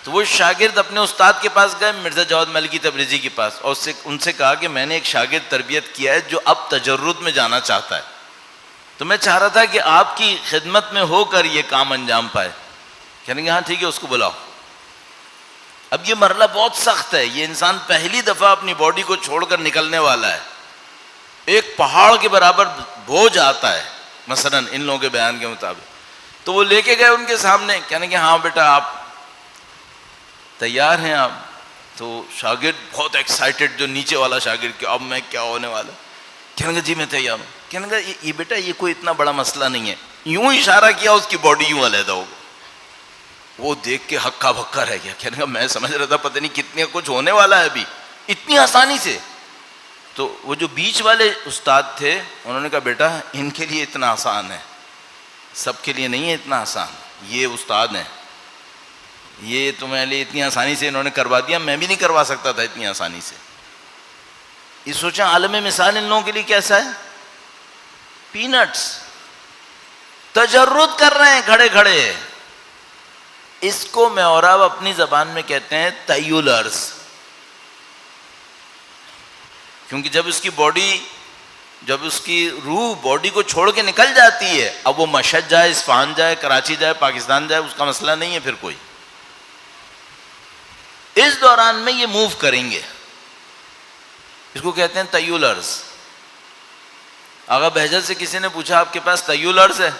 تو وہ شاگرد اپنے استاد کے پاس گئے, مرزا جواد ملکی تبریزی کے پاس, اور ان سے کہا کہ میں نے ایک شاگرد تربیت کیا ہے جو اب تجرد میں جانا چاہتا ہے, تو میں چاہ رہا تھا کہ آپ کی خدمت میں ہو کر یہ کام انجام پائے. کہنے کہ ہاں ٹھیک ہے, اس کو بلاؤ. اب یہ مرحلہ بہت سخت ہے, یہ انسان پہلی دفعہ اپنی باڈی کو چھوڑ کر نکلنے والا ہے, ایک پہاڑ کے برابر بوجھ آتا ہے مثلا ان لوگوں کے بیان کے مطابق. تو وہ لے کے گئے ان کے سامنے, کہنے کہ ہاں بیٹا آپ تیار ہیں آپ؟ تو شاگرد بہت ایکسائٹڈ, جو نیچے والا شاگرد کہ اب میں کیا ہونے والا. کہنے کہ جی میں تیار ہوں. کہنے کہ یہ بیٹا یہ کوئی اتنا بڑا مسئلہ نہیں ہے. یوں اشارہ کیا, اس کی باڈی یوں علیحدہ ہو گئی. وہ دیکھ کے ہکا بکا رہ گیا. کہنے کہ میں سمجھ رہا تھا پتہ نہیں کتنے کچھ ہونے والا ہے ابھی, اتنی آسانی سے. تو وہ جو بیچ والے استاد تھے انہوں نے کہا بیٹا ان کے لیے اتنا آسان ہے, سب کے لیے نہیں ہے اتنا آسان. یہ استاد ہیں, یہ تمہارے لیے اتنی آسانی سے انہوں نے کروا دیا, میں بھی نہیں کروا سکتا تھا اتنی آسانی سے. یہ سوچا عالم مثال ان لوگوں کے لیے کیسا ہے, پینٹس. تجرد کر رہے ہیں کھڑے کھڑے. اس کو میں اور آپ اپنی زبان میں کہتے ہیں تیولرز, کیونکہ جب اس کی روح باڈی کو چھوڑ کے نکل جاتی ہے, اب وہ مشہد جائے, اصفہان جائے, کراچی جائے, پاکستان جائے, اس کا مسئلہ نہیں ہے پھر کوئی. اس دوران میں یہ موو کریں گے, اس کو کہتے ہیں تیولرز. آغا بہجت سے کسی نے پوچھا آپ کے پاس تیولرز ہے؟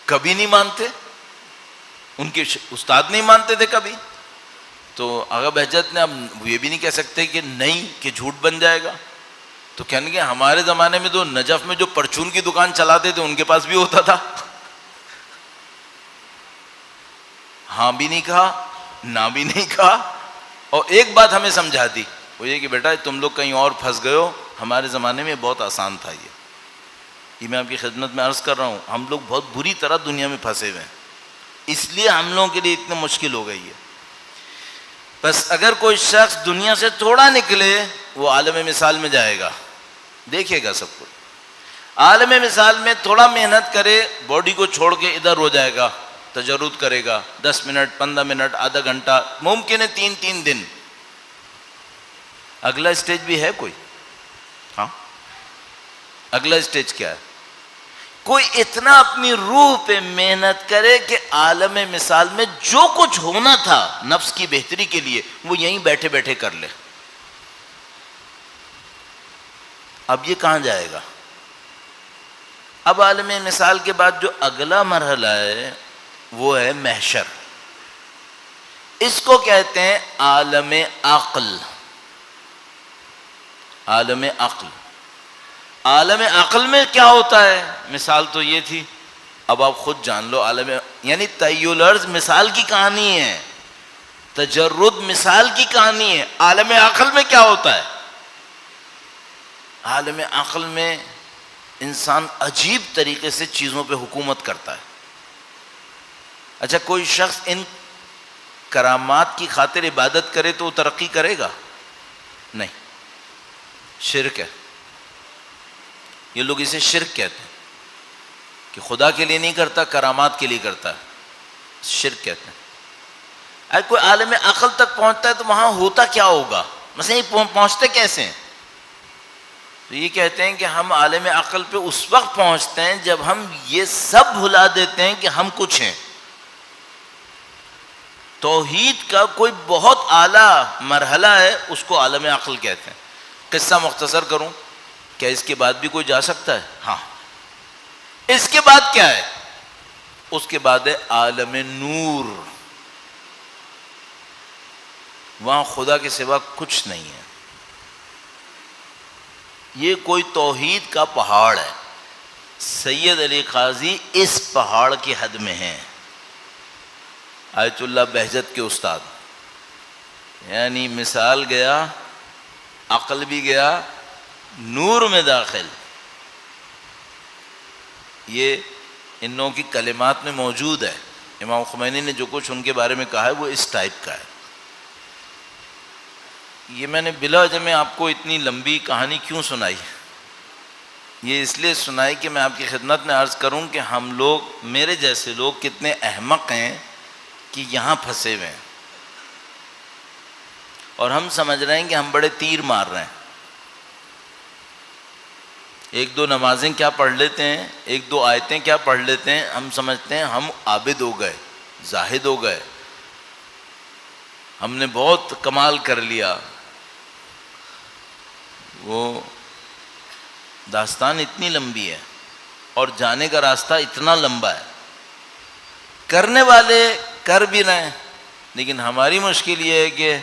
کبھی نہیں مانتے, ان کے استاد نہیں مانتے تھے کبھی. تو آغا بہجت نے اب یہ بھی نہیں کہہ سکتے کہ نہیں, کہ جھوٹ بن جائے گا. تو کہنے کہ ہمارے زمانے میں تو نجف میں جو پرچون کی دکان چلاتے تھے ان کے پاس بھی ہوتا تھا. ہاں بھی نہیں کہا, نہ بھی نہیں کہا, اور ایک بات ہمیں سمجھا دی, وہ یہ کہ بیٹا تم لوگ کہیں اور پھنس گئے ہو, ہمارے زمانے میں بہت آسان تھا. یہ میں آپ کی خدمت میں عرض کر رہا ہوں, ہم لوگ بہت بری طرح دنیا میں پھنسے ہوئے ہیں, اس لیے ہم لوگوں کے لیے اتنا مشکل ہو گئی ہے. بس اگر کوئی شخص دنیا سے تھوڑا نکلے وہ عالم مثال میں جائے گا, دیکھے گا سب کچھ. عالم مثال میں تھوڑا محنت کرے, باڈی کو چھوڑ کے ادھر ہو جائے گا, تجرد کرے گا 10 منٹ 15 منٹ آدھا گھنٹہ, ممکن ہے 3 دن. اگلا اسٹیج بھی ہے کوئی؟ ہاں, اگلا اسٹیج کیا ہے؟ کوئی اتنا اپنی روح پہ محنت کرے کہ عالم مثال میں جو کچھ ہونا تھا نفس کی بہتری کے لیے وہ یہیں بیٹھے بیٹھے کر لے. اب یہ کہاں جائے گا؟ اب عالم مثال کے بعد جو اگلا مرحلہ ہے وہ ہے محشر. اس کو کہتے ہیں عالم عقل. عالم عقل. عالم عقل میں کیا ہوتا ہے؟ مثال تو یہ تھی, اب آپ خود جان لو. عالم یعنی تیولرز مثال کی کہانی ہے, تجرد مثال کی کہانی ہے. عالم عقل میں کیا ہوتا ہے؟ عالم عقل میں انسان عجیب طریقے سے چیزوں پہ حکومت کرتا ہے. اچھا, کوئی شخص ان کرامات کی خاطر عبادت کرے تو وہ ترقی کرے گا؟ نہیں, شرک ہے. یہ لوگ اسے شرک کہتے ہیں کہ خدا کے لیے نہیں کرتا, کرامات کے لیے کرتا ہے, شرک کہتے ہیں. اگر کوئی عالم عقل تک پہنچتا ہے تو وہاں ہوتا کیا ہوگا؟ مثلا یہ پہنچتے کیسے ہیں؟ تو یہ کہتے ہیں کہ ہم عالم عقل پہ اس وقت پہنچتے ہیں جب ہم یہ سب بھلا دیتے ہیں کہ ہم کچھ ہیں. توحید کا کوئی بہت اعلیٰ مرحلہ ہے, اس کو عالم عقل کہتے ہیں. قصہ مختصر کروں, کیا اس کے بعد بھی کوئی جا سکتا ہے؟ ہاں. اس کے بعد کیا ہے؟ اس کے بعد ہے عالم نور. وہاں خدا کے سوا کچھ نہیں ہے. یہ کوئی توحید کا پہاڑ ہے. سید علی قاضی اس پہاڑ کی حد میں ہیں. آیت اللہ بہجت کے استاد، یعنی مثال گیا، عقل بھی گیا، نور میں داخل. یہ ان لوگوں کی کلمات میں موجود ہے. امام خمینی نے جو کچھ ان کے بارے میں کہا ہے وہ اس ٹائپ کا ہے. یہ میں نے بلا وجہ میں آپ کو اتنی لمبی کہانی کیوں سنائی؟ یہ اس لیے سنائی کہ میں آپ کی خدمت میں عرض کروں کہ ہم لوگ، میرے جیسے لوگ کتنے احمق ہیں کہ یہاں پھنسے ہوئے ہیں، اور ہم سمجھ رہے ہیں کہ ہم بڑے تیر مار رہے ہیں. ایک دو نمازیں کیا پڑھ لیتے ہیں، ایک دو آیتیں کیا پڑھ لیتے ہیں، ہم سمجھتے ہیں ہم عابد ہو گئے، زاہد ہو گئے، ہم نے بہت کمال کر لیا. وہ داستان اتنی لمبی ہے اور جانے کا راستہ اتنا لمبا ہے. کرنے والے کر بھی رہے ہیں، لیکن ہماری مشکل یہ ہے کہ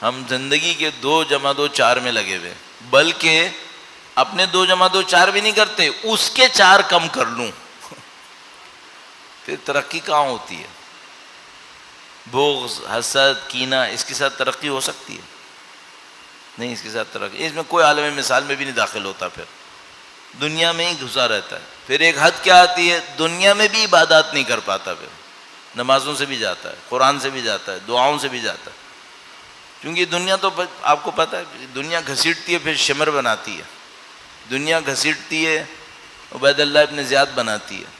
ہم زندگی کے 2 + 2 4 میں لگے ہوئے، بلکہ اپنے 2 + 2 4 بھی نہیں کرتے، اس کے 4 کم کر لوں. پھر ترقی کہاں ہوتی ہے؟ بغض، حسد، کینہ، اس کے ساتھ ترقی ہو سکتی ہے؟ نہیں، اس کے ساتھ ترقی، اس میں کوئی عالم مثال میں بھی نہیں داخل ہوتا، پھر دنیا میں ہی گھسا رہتا ہے. پھر ایک حد کیا آتی ہے، دنیا میں بھی عبادات نہیں کر پاتا، پھر نمازوں سے بھی جاتا ہے، قرآن سے بھی جاتا ہے، دعاؤں سے بھی جاتا ہے. کیونکہ دنیا تو آپ کو پتہ ہے، دنیا گھسیٹتی ہے پھر شمر بناتی ہے. دنیا گھسیٹتی ہے عبید اللہ ابن زیاد بناتی ہے،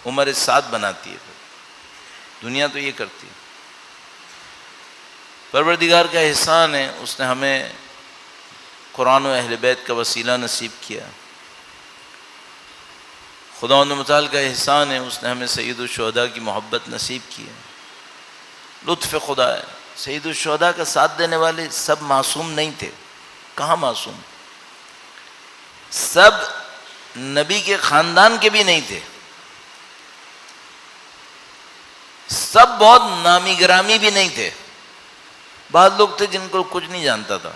عمر سعد بناتی ہے. پھر دنیا تو یہ کرتی ہے. پروردگار کا احسان ہے، اس نے ہمیں قرآن و اہل بیت کا وسیلہ نصیب کیا. خداوند متعال کا احسان ہے، اس نے ہمیں سید الشہداء کی محبت نصیب کی ہے. لطف خدا ہے. سید الشہداء کا ساتھ دینے والے سب معصوم نہیں تھے. کہاں معصوم؟ سب نبی کے خاندان کے بھی نہیں تھے، سب بہت نامی گرامی بھی نہیں تھے. بعض لوگ تھے جن کو کچھ نہیں جانتا تھا.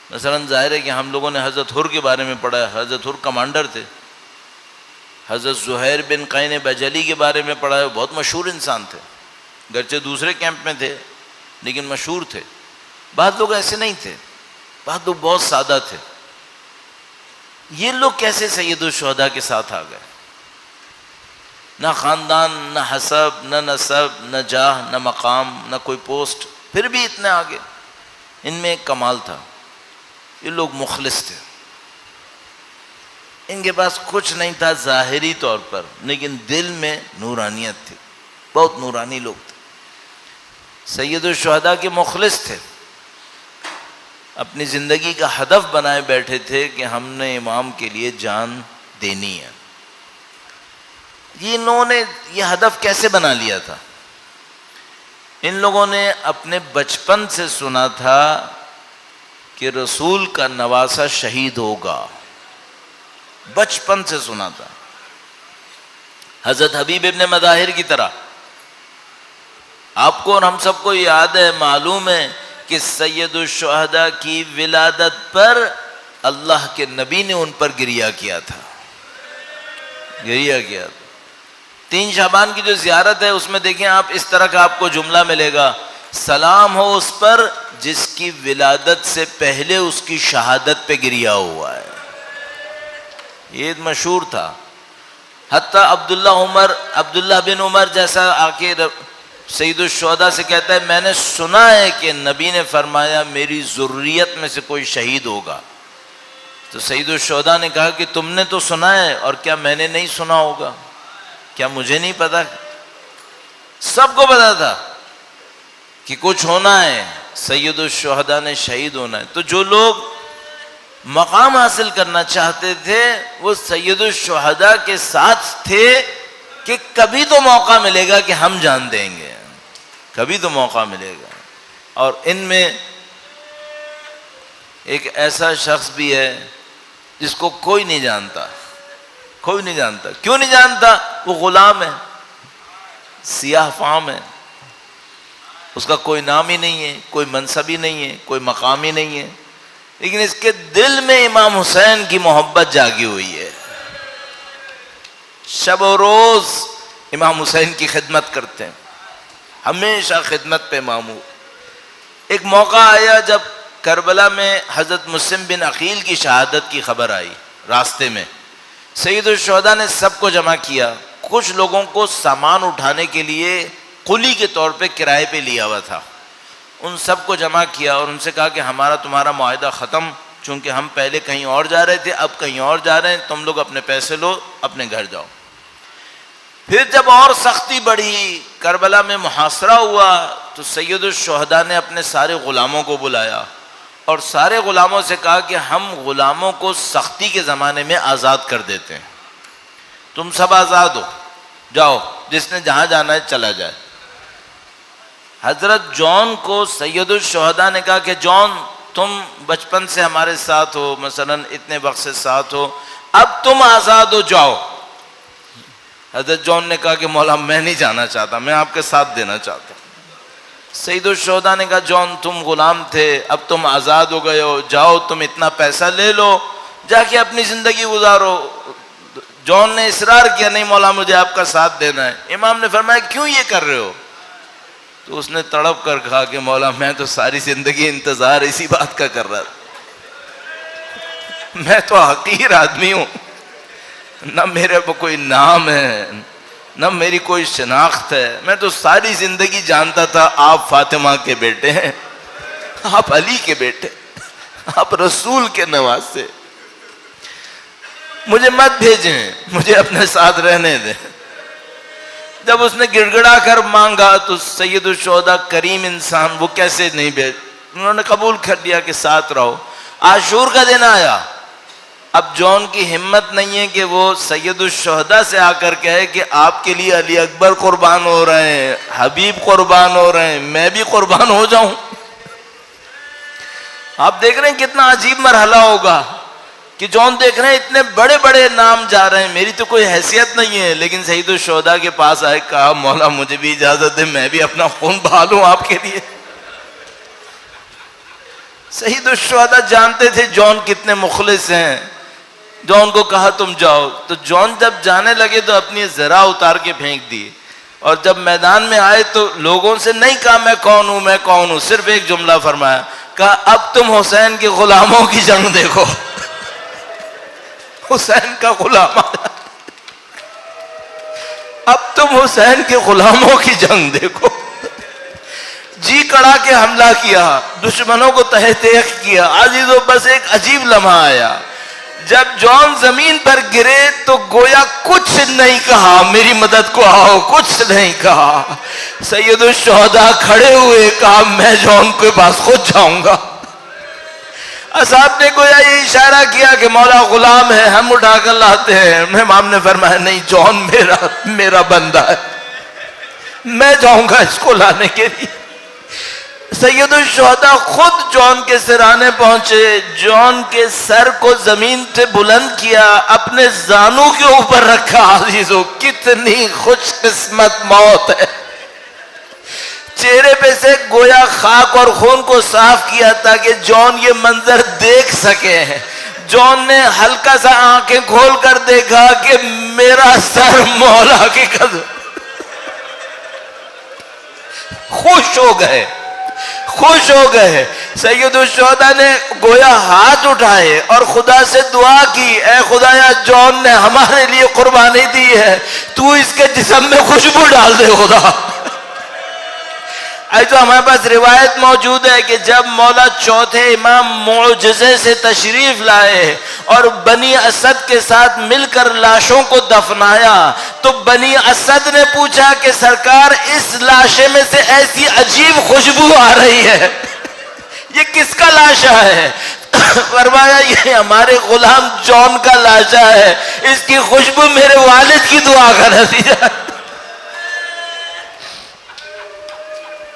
مثلا ظاہر ہے کہ ہم لوگوں نے حضرت حر کے بارے میں پڑھا ہے. حضرت حر کمانڈر تھے. حضرت زہیر بن قین بجلی کے بارے میں پڑھا ہے، بہت مشہور انسان تھے، گرچہ دوسرے کیمپ میں تھے لیکن مشہور تھے. بعض لوگ ایسے نہیں تھے، بعض لوگ بہت سادہ تھے. یہ لوگ کیسے سید الشہداء کے ساتھ آ گئے؟ نہ خاندان، نہ حسب، نہ نسب، نہ جاہ، نہ مقام، نہ کوئی پوسٹ، پھر بھی اتنے آگے. ان میں ایک کمال تھا، یہ لوگ مخلص تھے. ان کے پاس کچھ نہیں تھا ظاہری طور پر، لیکن دل میں نورانیت تھی. بہت نورانی لوگ تھے. سید الشہداء کے مخلص تھے. اپنی زندگی کا ہدف بنائے بیٹھے تھے کہ ہم نے امام کے لیے جان دینی ہے. انہوں نے یہ ہدف کیسے بنا لیا تھا؟ ان لوگوں نے اپنے بچپن سے سنا تھا کہ رسول کا نواسہ شہید ہوگا. بچپن سے سنا تھا. حضرت حبیب ابن مظاہر کی طرح آپ کو اور ہم سب کو یاد ہے، معلوم ہے کہ سید الشہداء کی ولادت پر اللہ کے نبی نے ان پر گریہ کیا تھا. 3 شعبان کی جو زیارت ہے اس میں دیکھیں آپ، اس طرح کا آپ کو جملہ ملے گا: سلام ہو اس پر جس کی ولادت سے پہلے اس کی شہادت پہ گریہ ہوا ہے. یہ مشہور تھا. حتیٰ عبداللہ بن عمر جیسا آ کے سید الشہداء سے کہتا ہے، میں نے سنا ہے کہ نبی نے فرمایا میری ذریت میں سے کوئی شہید ہوگا. تو سید الشہداء نے کہا کہ تم نے تو سنا ہے، اور کیا میں نے نہیں سنا ہوگا؟ کیا مجھے نہیں پتا؟ سب کو پتا تھا کہ کچھ ہونا ہے، سید الشہداء نے شہید ہونا ہے. تو جو لوگ مقام حاصل کرنا چاہتے تھے وہ سید الشہداء کے ساتھ تھے کہ کبھی تو موقع ملے گا کہ ہم جان دیں گے، کبھی تو موقع ملے گا. اور ان میں ایک ایسا شخص بھی ہے جس کو کوئی نہیں جانتا. کوئی نہیں جانتا. کیوں نہیں جانتا؟ وہ غلام ہے، سیاہ فام ہے. اس کا کوئی نام ہی نہیں ہے، کوئی منصب ہی نہیں ہے، کوئی مقام ہی نہیں ہے. لیکن اس کے دل میں امام حسین کی محبت جاگی ہوئی ہے. شب و روز امام حسین کی خدمت کرتے ہیں, ہمیشہ خدمت پہ مامور. ایک موقع آیا جب کربلا میں حضرت مسلم بن عقیل کی شہادت کی خبر آئی. راستے میں سید الشہداء نے سب کو جمع کیا. کچھ لوگوں کو سامان اٹھانے کے لیے قلی کے طور پہ کرائے پہ لیا ہوا تھا. ان سب کو جمع کیا اور ان سے کہا کہ ہمارا تمہارا معاہدہ ختم, چونکہ ہم پہلے کہیں اور جا رہے تھے, اب کہیں اور جا رہے ہیں, تم لوگ اپنے پیسے لو, اپنے گھر جاؤ. پھر جب اور سختی بڑھی, کربلا میں محاصرہ ہوا, تو سید الشہداء نے اپنے سارے غلاموں کو بلایا اور سارے غلاموں سے کہا کہ ہم غلاموں کو سختی کے زمانے میں آزاد کر دیتے ہیں, تم سب آزاد ہو, جاؤ, جس نے جہاں جانا ہے چلا جائے. حضرت جون کو سید الشہداء نے کہا کہ جون تم بچپن سے ہمارے ساتھ ہو, مثلا اتنے وقت سے ساتھ ہو, اب تم آزاد ہو, جاؤ. حضرت جون نے کہا کہ مولا میں نہیں جانا چاہتا, میں آپ کے ساتھ دینا چاہتا ہوں. سید الشہداء نے کہا جون تم غلام تھے, اب تم آزاد ہو گئے ہو, جاؤ تم اتنا پیسہ لے لو, جا کے اپنی زندگی گزارو. جون نے اصرار کیا نہیں مولا مجھے آپ کا ساتھ دینا ہے. امام نے فرمایا کیوں یہ کر رہے ہو؟ تو اس نے تڑپ کر کہا کہ مولا میں تو ساری زندگی انتظار اسی بات کا کر رہا تھا, میں تو حقیر آدمی ہوں, نہ میرے پہ کوئی نام ہے نہ میری کوئی شناخت ہے, میں تو ساری زندگی جانتا تھا آپ فاطمہ کے بیٹے ہیں, آپ علی کے بیٹے, آپ رسول کے نواسے, مجھے مت بھیجیں, مجھے اپنے ساتھ رہنے دیں. جب اس نے گڑ گڑا کر مانگا تو سید الشہداء کریم انسان, وہ کیسے نہیں بھیج, انہوں نے قبول کر لیا کہ ساتھ رہو. عاشور کا دن آیا, اب جون کی ہمت نہیں ہے کہ وہ سید الشہداء سے آ کر کہے کہ آپ کے لیے علی اکبر قربان ہو رہے ہیں, حبیب قربان ہو رہے ہیں, میں بھی قربان ہو جاؤں. آپ دیکھ رہے ہیں کتنا عجیب مرحلہ ہوگا کہ جون دیکھ رہے ہیں اتنے بڑے بڑے نام جا رہے ہیں, میری تو کوئی حیثیت نہیں ہے, لیکن سید الشہداء کے پاس آئے, کہا مولا مجھے بھی اجازت دے, میں بھی اپنا خون بہا لوں آپ کے لیے. سید الشہداء جانتے تھے جون کتنے مخلص ہیں. جون کو کہا تم جاؤ, تو جون جب جانے لگے تو اپنی ذرا اتار کے پھینک دی, اور جب میدان میں آئے تو لوگوں سے نہیں کہا میں کون ہوں میں کون ہوں, صرف ایک جملہ فرمایا, کہا اب تم حسین کے غلاموں کی جنگ دیکھو. حسین کا غلام آیا, اب تم حسین کے غلاموں کی جنگ دیکھو. جی کڑا کے حملہ کیا, دشمنوں کو تہہ تیغ کیا. عزیزو بس ایک عجیب لمحہ آیا, جب جون زمین پر گرے تو گویا کچھ نہیں کہا, میری مدد کو آؤ, کچھ نہیں کہا. سید الشہداء کھڑے ہوئے, کہا میں جون کے پاس خود جاؤں گا. اصحاب نے گویا یہ اشارہ کیا کہ مولا غلام ہے, ہم اٹھا کر لاتے ہیں. امام نے فرمایا نہیں, جون میرا بندہ ہے, میں جاؤں گا اس کو لانے کے لیے. سید الشہداء خود جون کے سرانے پہنچے, جون کے سر کو زمین سے بلند کیا, اپنے زانوں کے اوپر رکھا. عزیزو کتنی خوش قسمت موت ہے. چہرے پہ سے گویا خاک اور خون کو صاف کیا تاکہ جون یہ منظر دیکھ سکے. جون نے ہلکا سا آنکھیں کھول کر دیکھا کہ میرا سر مولا کی قدم. خوش ہو گئے, خوش ہو گئے. سید الشہداء نے گویا ہاتھ اٹھائے اور خدا سے دعا کی, اے خدایا جون نے ہمارے لیے قربانی دی ہے, تو اس کے جسم میں خوشبو ڈال دے خدا. تو ہمارے پاس روایت موجود ہے کہ جب مولا چوتھے امام معجزے سے تشریف لائے اور بنی اسد کے ساتھ مل کر لاشوں کو دفنایا, تو بنی اسد نے پوچھا کہ سرکار اس لاشے میں سے ایسی عجیب خوشبو آ رہی ہے, یہ کس کا لاشا ہے؟ فرمایا یہ ہمارے غلام جون کا لاشا ہے, اس کی خوشبو میرے والد کی دعا کا نتیجہ.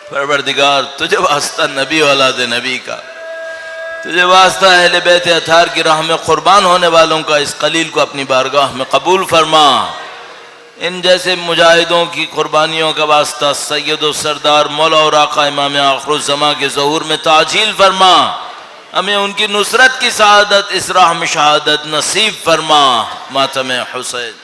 پروردگار تجھے واسطہ نبی اولاد نبی کا, تجھے واسطہ اہل بیت اطہار کی راہ میں قربان ہونے والوں کا اس قلیل کو اپنی بارگاہ میں قبول فرما. ان جیسے مجاہدوں کی قربانیوں کا واسطہ سید و سردار مولا اور آقا امام آخر الزماں کے ظہور میں تعجیل فرما. ہمیں ان کی نصرت کی سعادت اس راہ میں شہادت نصیب فرما. ماتم حسین.